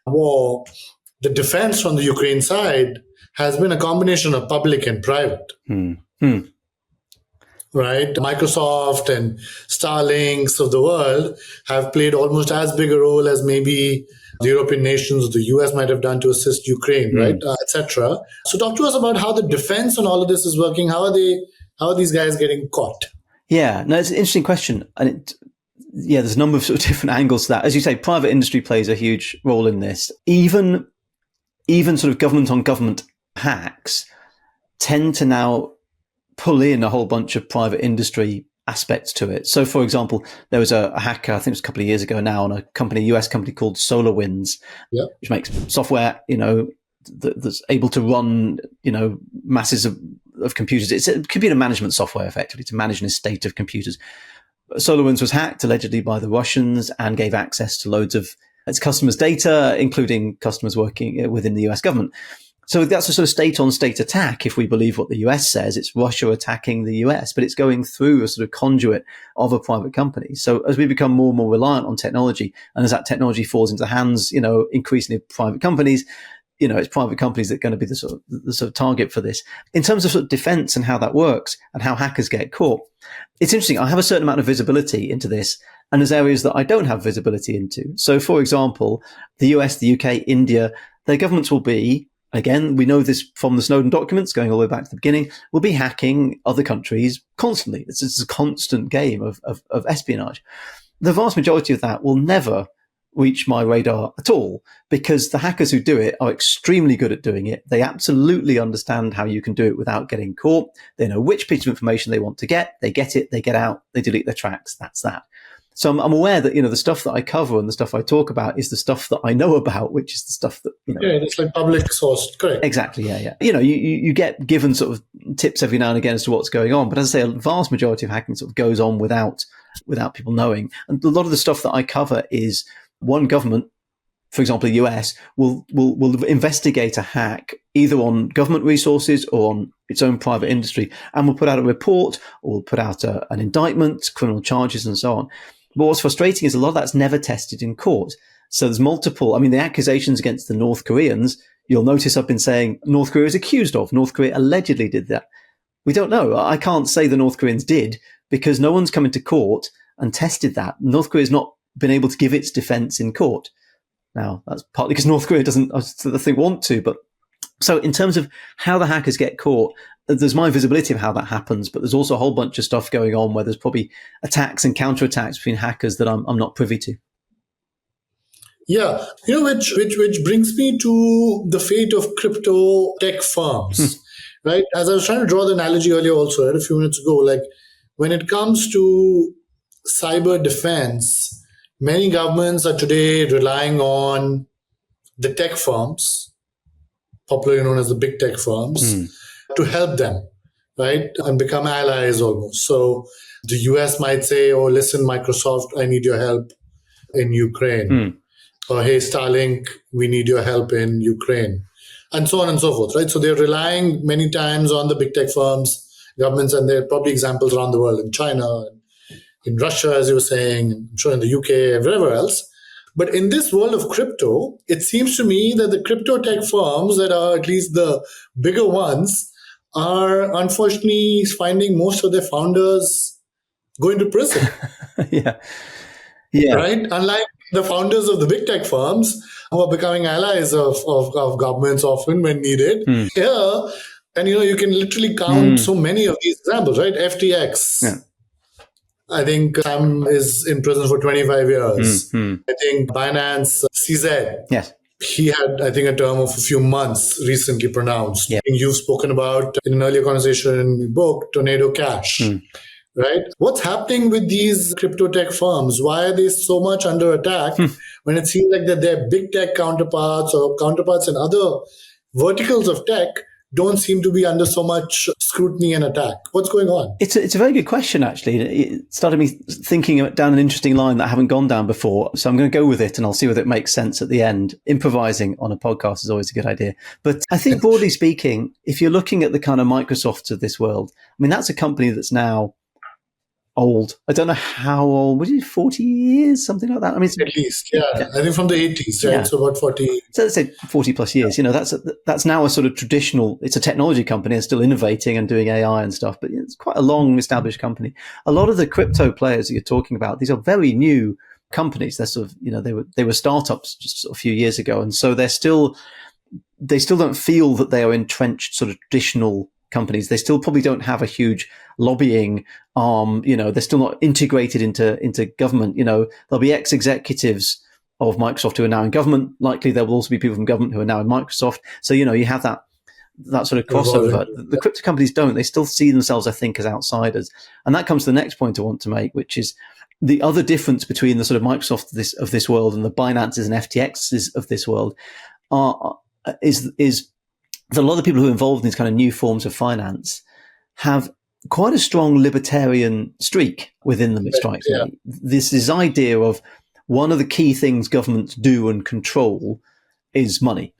war, the defense from the Ukraine side has been a combination of public and private. Right? Microsoft and Starlinks of the world have played almost as big a role as maybe the European nations or the US might have done to assist Ukraine, right? Etc. So talk to us about how the defense on all of this is working. How are these guys getting caught? Yeah, no, it's an interesting question. And there's a number of sort of different angles to that. As you say, private industry plays a huge role in this. Even sort of government on government hacks tend to now pull in a whole bunch of private industry aspects to it. So, for example, there was a hacker, I think it was a couple of years ago now, on a US company called SolarWinds, which makes software, that's able to run, masses of computers. It's a computer management software, effectively, to manage an estate of computers. SolarWinds was hacked allegedly by the Russians and gave access to loads of its customers' data, including customers working within the US government. So that's a sort of state-on-state attack. If we believe what the US says, it's Russia attacking the US, but it's going through a sort of conduit of a private company. So as we become more and more reliant on technology, and as that technology falls into the hands, increasingly of private companies, it's private companies that are going to be the sort of target for this. In terms of sort of defense and how that works and how hackers get caught, it's interesting. I have a certain amount of visibility into this, and there's areas that I don't have visibility into. So, for example, the US, the UK, India, their governments will be again, we know this from the Snowden documents going all the way back to the beginning, will be hacking other countries constantly. It's a constant game of espionage. The vast majority of that will never reach my radar at all, because the hackers who do it are extremely good at doing it. They absolutely understand how you can do it without getting caught. They know which piece of information they want to get. They get it, they get out, they delete their tracks. That's that. So I'm aware that, the stuff that I cover and the stuff I talk about is the stuff that I know about, which is the stuff that, Yeah, it's like public source. Correct. Exactly. Yeah. You get given sort of tips every now and again as to what's going on. But as I say, a vast majority of hacking sort of goes on without people knowing. And a lot of the stuff that I cover is one government, for example, the US, will investigate a hack either on government resources or on its own private industry, and will put out a report or will put out an indictment, criminal charges, and so on. But what's frustrating is a lot of that's never tested in court. So there's multiple, the accusations against the North Koreans, you'll notice I've been saying North Korea is accused of. North Korea allegedly did that. We don't know. I can't say the North Koreans did, because no one's come into court and tested that. North Korea's not been able to give its defense in court. Now, that's partly because North Korea doesn't, I think, want to. But so in terms of how the hackers get caught, there's my visibility of how that happens, but there's also a whole bunch of stuff going on where there's probably attacks and counterattacks between hackers that I'm not privy to. Yeah, which brings me to the fate of crypto tech firms, right? As I was trying to draw the analogy earlier also, right, a few minutes ago, like when it comes to cyber defense, many governments are today relying on the tech firms, popularly known as the big tech firms, to help them, right? And become allies almost. So the US might say, oh, listen, Microsoft, I need your help in Ukraine. Or, hey, Starlink, we need your help in Ukraine. And so on and so forth, right? So they're relying many times on the big tech firms, governments, and there are probably examples around the world in China, in Russia, as you were saying, I'm sure in the UK and wherever else. But in this world of crypto, it seems to me that the crypto tech firms that are at least the bigger ones are unfortunately finding most of their founders going to prison. Yeah. Right? Unlike the founders of the big tech firms who are becoming allies of governments often when needed. Here, and you can literally count so many of these examples, right? FTX. Yeah. I think Sam is in prison for 25 years. I think Binance, CZ. Yes. He had, I think, a term of a few months recently pronounced. Yeah. You've spoken about in an earlier conversation in the book, Tornado Cash. Right? What's happening with these crypto tech firms? Why are they so much under attack when it seems like that their big tech counterparts or counterparts in other verticals of tech don't seem to be under so much scrutiny and attack? What's going on? It's a very good question, actually. It started me thinking down an interesting line that I haven't gone down before. So I'm going to go with it and I'll see whether it makes sense at the end. Improvising on a podcast is always a good idea. But I think broadly speaking, if you're looking at the kind of Microsofts of this world, that's a company that's now old. I don't know how old. What is it, 40 years? Something like that? At least, yeah. I think from the 80s, right? Yeah. So about 40. So let's say 40 plus years. That's now a sort of traditional, it's a technology company. It's still innovating and doing AI and stuff, but it's quite a long established company. A lot of the crypto players that you're talking about, these are very new companies. They're sort of, they were startups just a few years ago. And so they still don't feel that they are entrenched sort of traditional companies. They still probably don't have a huge lobbying arm. They're still not integrated into government. There'll be ex-executives of Microsoft who are now in government. Likely there will also be people from government who are now in Microsoft. So, you have that sort of crossover. The crypto companies don't. They still see themselves, I think, as outsiders. And that comes to the next point I want to make, which is the other difference between the sort of Microsoft of this world and the Binances and FTXs of this world is that a lot of the people who are involved in these kind of new forms of finance have quite a strong libertarian streak within them, it strikes me. This idea of one of the key things governments do and control is money.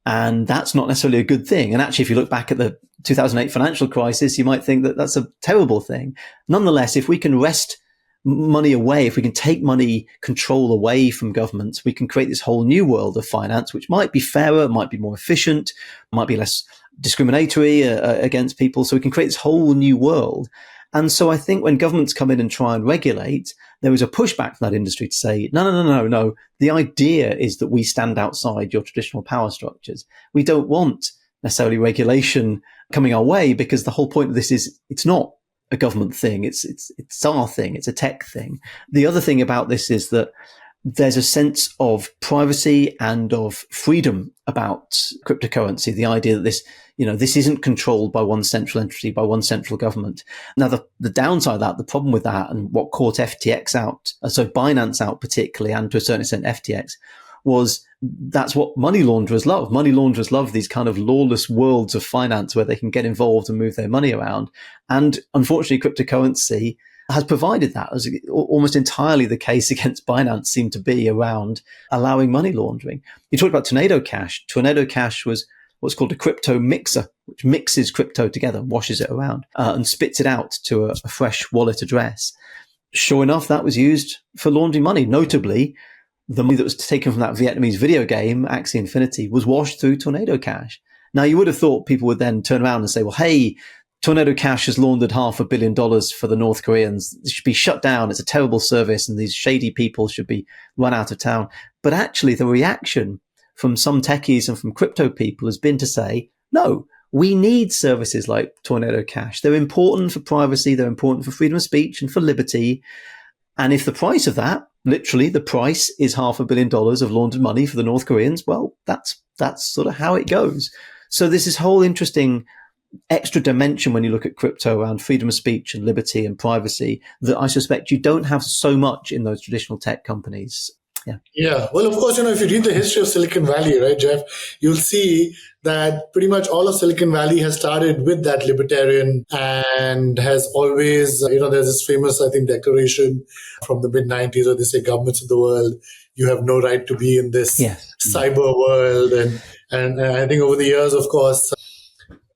And that's not necessarily a good thing. And actually, if you look back at the 2008 financial crisis, you might think that that's a terrible thing. Nonetheless, if we can wrest money away, if we can take money control away from governments, we can create this whole new world of finance, which might be fairer, might be more efficient, might be less discriminatory against people. So we can create this whole new world. And so I think when governments come in and try and regulate, there is a pushback from that industry to say, no. The idea is that we stand outside your traditional power structures. We don't want necessarily regulation coming our way, because the whole point of this is it's not a government thing. It's our thing. It's a tech thing. The other thing about this is that there's a sense of privacy and of freedom about cryptocurrency. The idea that this isn't controlled by one central entity, by one central government. Now, the downside of that, the problem with that, and what caught FTX out, so Binance out particularly, and to a certain extent FTX, was that's what money launderers love. Money launderers love these kind of lawless worlds of finance where they can get involved and move their money around. And unfortunately, cryptocurrency has provided that, as almost entirely the case against Binance seemed to be around allowing money laundering. You talked about Tornado Cash. Tornado Cash was what's called a crypto mixer, which mixes crypto together, washes it around, and spits it out to a fresh wallet address. Sure enough, that was used for laundering money. Notably, the money that was taken from that Vietnamese video game, Axie Infinity, was washed through Tornado Cash. Now, you would have thought people would then turn around and say, well, hey, Tornado Cash has laundered $500 million for the North Koreans. It should be shut down. It's a terrible service, and these shady people should be run out of town. But actually, the reaction from some techies and from crypto people has been to say, no, we need services like Tornado Cash. They're important for privacy. They're important for freedom of speech and for liberty. And if the price of that, literally the price, is $500 million of laundered money for the North Koreans, well, that's sort of how it goes. So there's this whole interesting extra dimension when you look at crypto around freedom of speech and liberty and privacy that I suspect you don't have so much in those traditional tech companies. Yeah. Well, of course, if you read the history of Silicon Valley, right, Geoff, you'll see that pretty much all of Silicon Valley has started with that libertarian and has always, there's this famous, I think, declaration from the mid-90s where they say governments of the world, you have no right to be in this cyber world. And I think over the years, of course,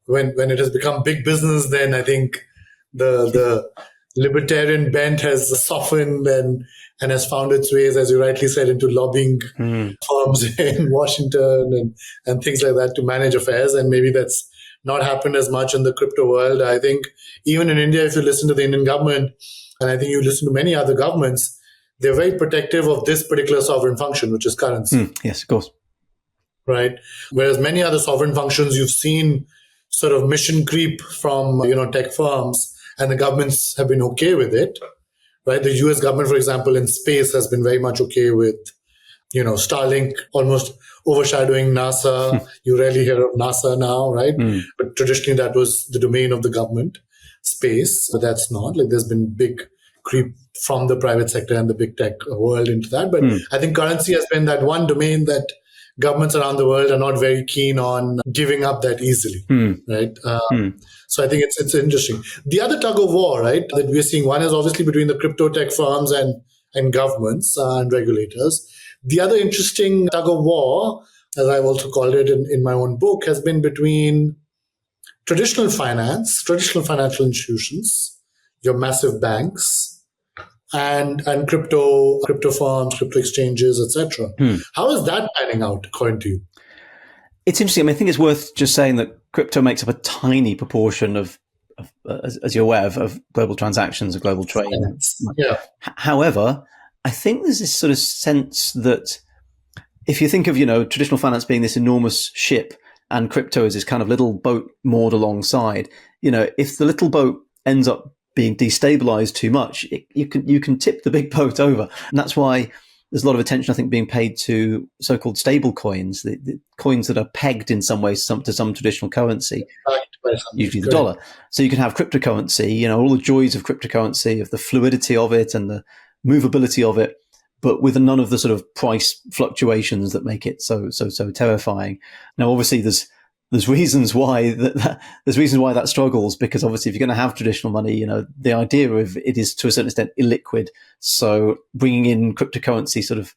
when it has become big business, then I think the libertarian bent has softened and has found its ways, as you rightly said, into lobbying firms in Washington and things like that to manage affairs. And maybe that's not happened as much in the crypto world. I think even in India, if you listen to the Indian government, and I think you listen to many other governments, they're very protective of this particular sovereign function, which is currency. Yes, of course. Right. Whereas many other sovereign functions, you've seen sort of mission creep from, tech firms, and the governments have been okay with it. Right. The US government, for example, in space has been very much okay with, Starlink almost overshadowing NASA. You rarely hear of NASA now, right? But traditionally that was the domain of the government, space. But that's not. There's been big creep from the private sector and the big tech world into that. But I think currency has been that one domain that governments around the world are not very keen on giving up that easily, right? So I think it's interesting. The other tug of war, right, that we're seeing, one is obviously between the crypto tech firms and governments and regulators. The other interesting tug of war, as I've also called it in my own book, has been between traditional finance, traditional financial institutions, your massive banks, and crypto firms, crypto exchanges, etc. How is that panning out, according to you? It's interesting. I think it's worth just saying that crypto makes up a tiny proportion of as you're aware, of global transactions and global trade. Yeah. However, I think there's this sort of sense that if you think of, traditional finance being this enormous ship and crypto is this kind of little boat moored alongside, if the little boat ends up being destabilized too much, you can tip the big boat over. And that's why there's a lot of attention, I think, being paid to so-called stable coins, the coins that are pegged in some ways to some traditional currency, usually the dollar. So you can have cryptocurrency, all the joys of cryptocurrency, of the fluidity of it and the movability of it, but with none of the sort of price fluctuations that make it so terrifying. Now, obviously, there's reasons why that struggles, because obviously if you're going to have traditional money, the idea of it is to a certain extent illiquid. So bringing in cryptocurrency sort of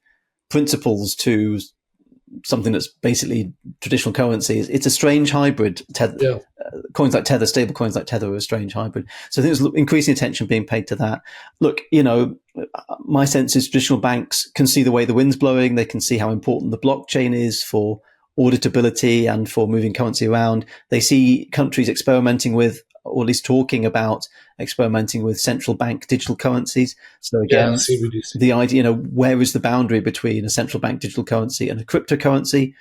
principles to something that's basically traditional currency, it's a strange hybrid. Coins like Tether, stable coins like Tether are a strange hybrid. So I think there's increasing attention being paid to that. Look, my sense is traditional banks can see the way the wind's blowing. They can see how important the blockchain is for auditability and for moving currency around. They see countries experimenting with or at least talking about experimenting with central bank digital currencies. So again, CBDC. the idea, where is the boundary between a central bank digital currency and a cryptocurrency?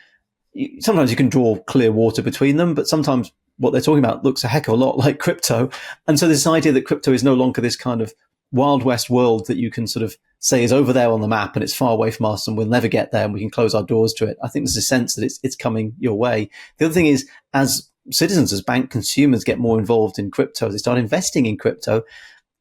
Sometimes you can draw clear water between them, but sometimes what they're talking about looks a heck of a lot like crypto. And so this idea that crypto is no longer this kind of Wild West world that you can sort of say is over there on the map and it's far away from us and we'll never get there and we can close our doors to it. I think there's a sense that it's coming your way. The other thing is, as citizens, as bank consumers get more involved in crypto, they start investing in crypto,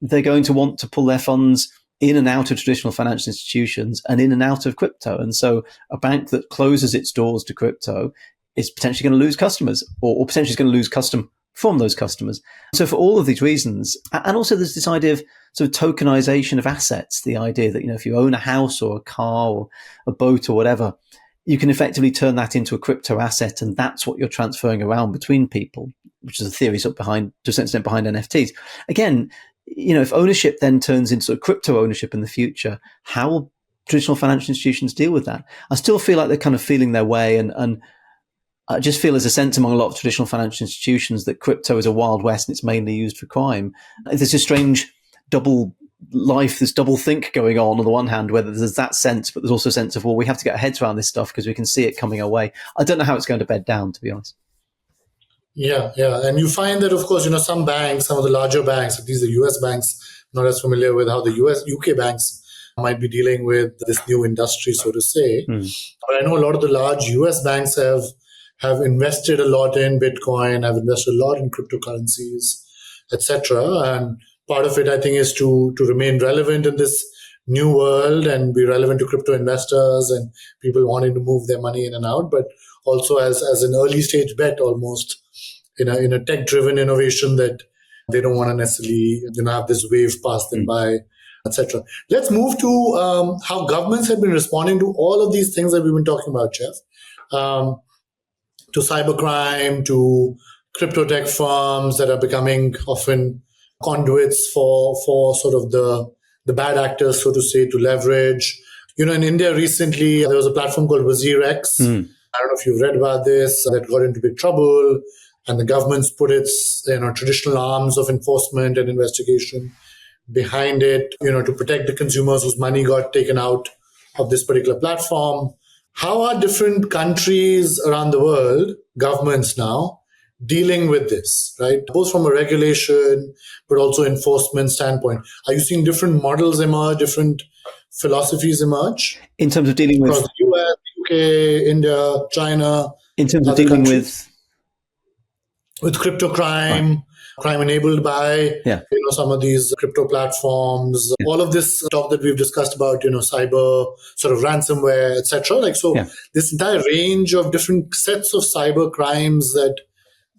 they're going to want to pull their funds in and out of traditional financial institutions and in and out of crypto. And so a bank that closes its doors to crypto is potentially going to lose customers, or potentially is going to lose custom from those customers. So for all of these reasons, and also there's this idea of sort of tokenization of assets, the idea that, if you own a house or a car or a boat or whatever, you can effectively turn that into a crypto asset, and that's what you're transferring around between people, which is a theory sort of behind, to a certain extent, behind NFTs. Again, if ownership then turns into sort of crypto ownership in the future, how will traditional financial institutions deal with that? I still feel like they're kind of feeling their way, and I just feel there's a sense among a lot of traditional financial institutions that crypto is a Wild West and it's mainly used for crime. There's a strange double life, this double think going on the one hand, whether there's that sense, but there's also a sense of, well, we have to get our heads around this stuff because we can see it coming our way. I don't know how it's going to bed down, to be honest. Yeah. And you find that, of course, some banks, some of the larger banks, at least the US banks, not as familiar with how the UK banks might be dealing with this new industry, so to say. But I know a lot of the large US banks have invested a lot in Bitcoin, have invested a lot in cryptocurrencies, etc. And part of it, I think, is to remain relevant in this new world and be relevant to crypto investors and people wanting to move their money in and out, but also as an early stage bet almost in a tech-driven innovation that they don't want to necessarily have this wave pass them by, etc. Let's move to how governments have been responding to all of these things that we've been talking about, Geoff. To cybercrime, to crypto tech firms that are becoming often conduits for sort of the bad actors, so to say, to leverage. In India recently, there was a platform called WazirX. I don't know if you've read about this, that got into big trouble, and the government's put its traditional arms of enforcement and investigation behind it, to protect the consumers whose money got taken out of this particular platform. How are different countries around the world, governments now, dealing with this, right? Both from a regulation, but also enforcement standpoint. Are you seeing different models emerge, different philosophies emerge? In terms of dealing with... Across the US, UK, India, China. In terms of dealing with crypto crime, crime enabled by some of these crypto platforms, all of this talk that we've discussed about, cyber, sort of ransomware, etc. This entire range of different sets of cyber crimes that,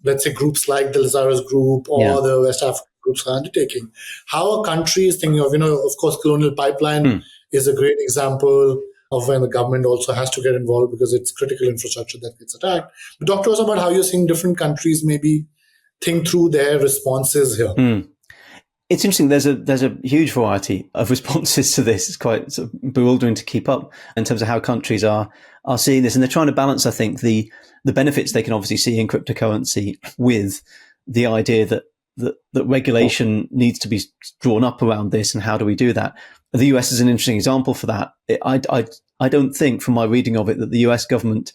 let's say, groups like the Lazarus group or the West African groups are undertaking. How are countries thinking of course, Colonial Pipeline is a great example of when the government also has to get involved because it's critical infrastructure that gets attacked. But talk to us about how you're seeing different countries maybe think through their responses here. It's interesting. There's a huge variety of responses to this. It's quite sort of bewildering to keep up in terms of how countries are seeing this, and they're trying to balance, I think, the benefits they can obviously see in cryptocurrency with the idea that regulation needs to be drawn up around this, and how do we do that? The US is an interesting example for that. I don't think, from my reading of it, that the US government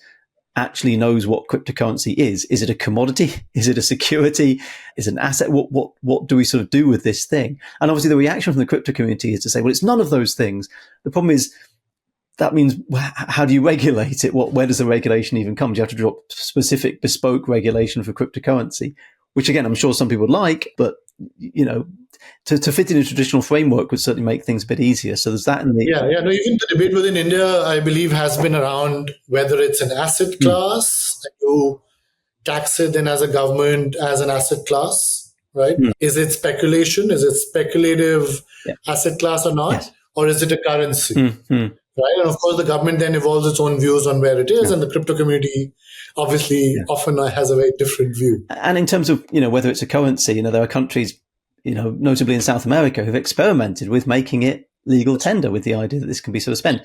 actually knows what cryptocurrency is. Is it a commodity? Is it a security? Is it an asset? What do we sort of do with this thing? And obviously the reaction from the crypto community is to say, well, it's none of those things. The problem is, that means, how do you regulate it? Where does the regulation even come? Do you have to draw specific bespoke regulation for cryptocurrency? Which again, I'm sure some people would like, but to fit in a traditional framework would certainly make things a bit easier. So there's that in the... No, even the debate within India, I believe, has been around whether it's an asset class, that you tax it then as a government as an asset class, right? Is it speculation? Is it speculative asset class or not? Yes. Or is it a currency? Right? And of course, the government then evolves its own views on where it is, and the crypto community obviously often has a very different view. And in terms of, whether it's a currency, there are countries, notably in South America, who've experimented with making it legal tender with the idea that this can be sort of spent.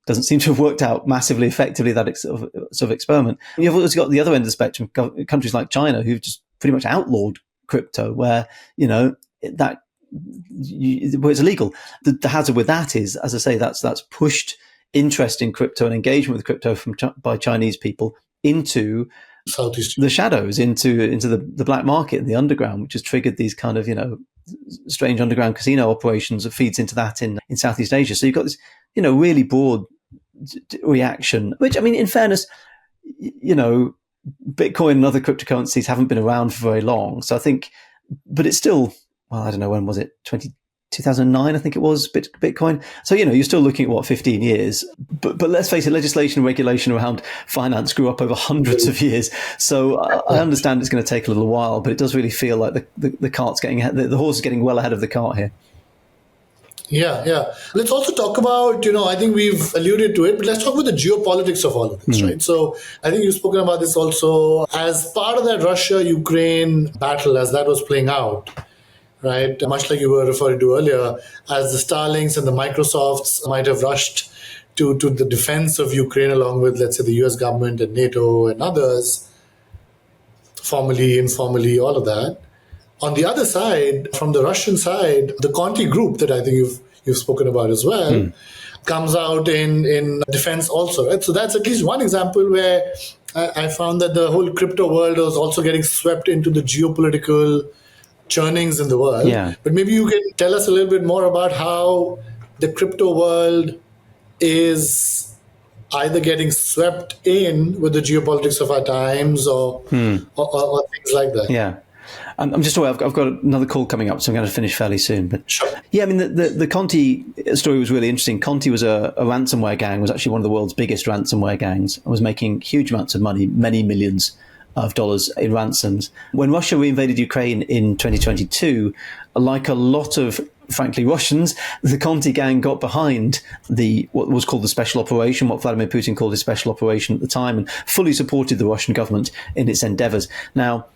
Doesn't seem to have worked out massively effectively, that sort of experiment. You've also got the other end of the spectrum, countries like China, who've just pretty much outlawed crypto, where, that where it's illegal. The hazard with that is, as I say, that's pushed interest in crypto and engagement with crypto by Chinese people into Southeast the shadows, into the black market and the underground, which has triggered these kind of, strange underground casino operations that feeds into that in Southeast Asia. So you've got this, really broad reaction, which, I mean, in fairness, Bitcoin and other cryptocurrencies haven't been around for very long. So I think, but it's still, well, I don't know, when was it? 2009, I think it was, Bitcoin. So, you're still looking at 15 years. But let's face it, legislation and regulation around finance grew up over hundreds of years. So I understand it's going to take a little while, but it does really feel like the cart's getting ahead, the horse is getting well ahead of the cart here. Yeah. Let's also talk about, I think we've alluded to it, but let's talk about the geopolitics of all of this, right? So I think you've spoken about this also as part of that Russia-Ukraine battle as that was playing out, right? Much like you were referring to earlier, as the Starlinks and the Microsofts might have rushed to the defense of Ukraine along with, let's say, the US government and NATO and others, formally, informally, all of that. On the other side, from the Russian side, the Conti group that I think you've spoken about as well, comes out in defense also, right? So that's at least one example where I found that the whole crypto world was also getting swept into the geopolitical churnings in the world. Yeah. But maybe you can tell us a little bit more about how the crypto world is either getting swept in with the geopolitics of our times or things like that. Yeah. I'm just aware I've got another call coming up, so I'm going to finish fairly soon. But sure. Yeah, I mean, the Conti story was really interesting. Conti was a ransomware gang, was actually one of the world's biggest ransomware gangs, and was making huge amounts of money, many millions of dollars in ransoms. When Russia reinvaded Ukraine in 2022, like a lot of, frankly, Russians, the Conti gang got behind what was called the special operation, what Vladimir Putin called his special operation at the time, and fully supported the Russian government in its endeavors. Now,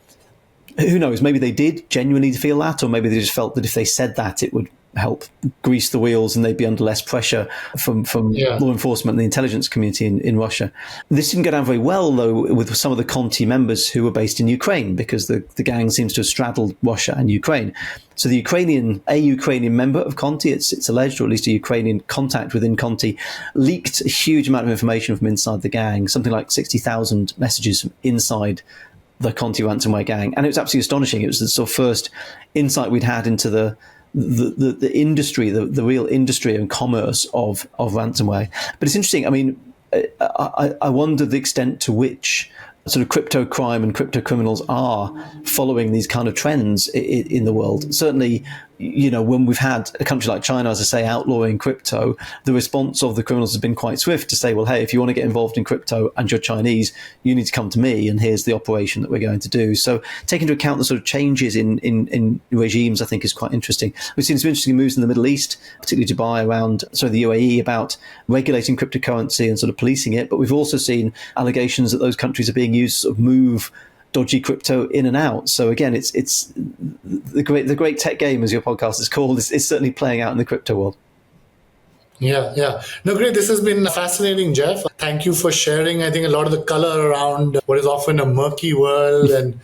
who knows? Maybe they did genuinely feel that, or maybe they just felt that if they said that, it would help grease the wheels and they'd be under less pressure from law enforcement and the intelligence community in Russia. This didn't go down very well, though, with some of the Conti members who were based in Ukraine, because the gang seems to have straddled Russia and Ukraine. So a Ukrainian member of Conti, it's alleged, or at least a Ukrainian contact within Conti, leaked a huge amount of information from inside the gang, something like 60,000 messages from inside the Conti ransomware gang. And it was absolutely astonishing. It was the sort of first insight we'd had into the industry, the real industry and commerce of ransomware. But it's interesting. I mean, I wonder the extent to which sort of crypto crime and crypto criminals are following these kind of trends in the world. Certainly, when we've had a country like China, as I say, outlawing crypto, the response of the criminals has been quite swift to say, well, hey, if you want to get involved in crypto and you're Chinese, you need to come to me, and here's the operation that we're going to do. So taking into account the sort of changes in regimes, I think is quite interesting. We've seen some interesting moves in the Middle East, particularly Dubai, the UAE, about regulating cryptocurrency and sort of policing it. But we've also seen allegations that those countries are being used to sort of move dodgy crypto in and out. So again, it's the great tech game, as your podcast is called, is certainly playing out in the crypto world. Yeah. No, great. This has been fascinating, Geoff. Thank you for sharing, I think, a lot of the color around what is often a murky world and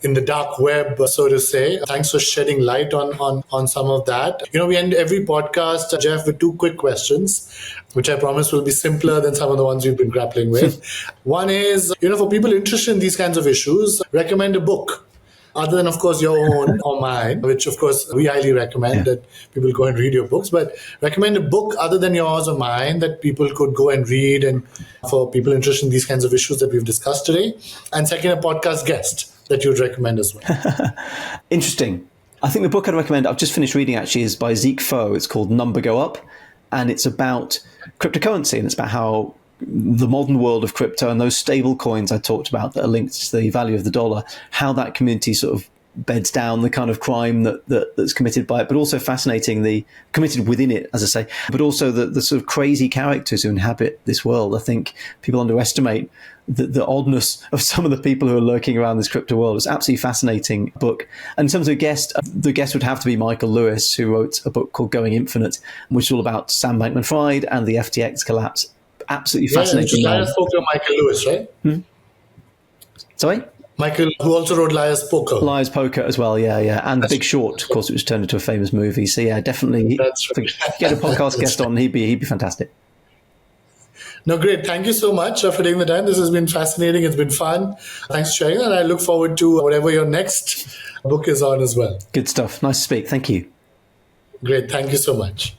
in the dark web, so to say. Thanks for shedding light on some of that. We end every podcast, Geoff, with two quick questions, which I promise will be simpler than some of the ones we've been grappling with. One is, for people interested in these kinds of issues, recommend a book. Other than, of course, your own or mine, which, of course, we highly recommend that people go and read your books. But recommend a book other than yours or mine that people could go and read, and for people interested in these kinds of issues that we've discussed today. And second, a podcast guest that you'd recommend as well. Interesting. I think the book I'd recommend, I've just finished reading actually, is by Zeke Foe. It's called Number Go Up, and it's about cryptocurrency, and it's about how the modern world of crypto and those stable coins I talked about that are linked to the value of the dollar, how that community sort of beds down the kind of crime that's committed by it, but also fascinating the committed within it, as I say, but also the sort of crazy characters who inhabit this world. I think people underestimate the oddness of some of the people who are lurking around this crypto world. It's an absolutely fascinating book. And in terms of a guest, the guest would have to be Michael Lewis, who wrote a book called Going Infinite, which is all about Sam Bankman-Fried and the FTX collapse. Absolutely fascinating. I spoke to Michael Lewis, right? Sorry? Michael, who also wrote Liar's Poker. Liar's Poker as well, yeah. And The Big Short, of course, it was turned into a famous movie. So yeah, definitely That's right. get a podcast guest on, he'd be fantastic. No, great. Thank you so much for taking the time. This has been fascinating. It's been fun. Thanks for sharing. And I look forward to whatever your next book is on as well. Good stuff. Nice to speak. Thank you. Great. Thank you so much.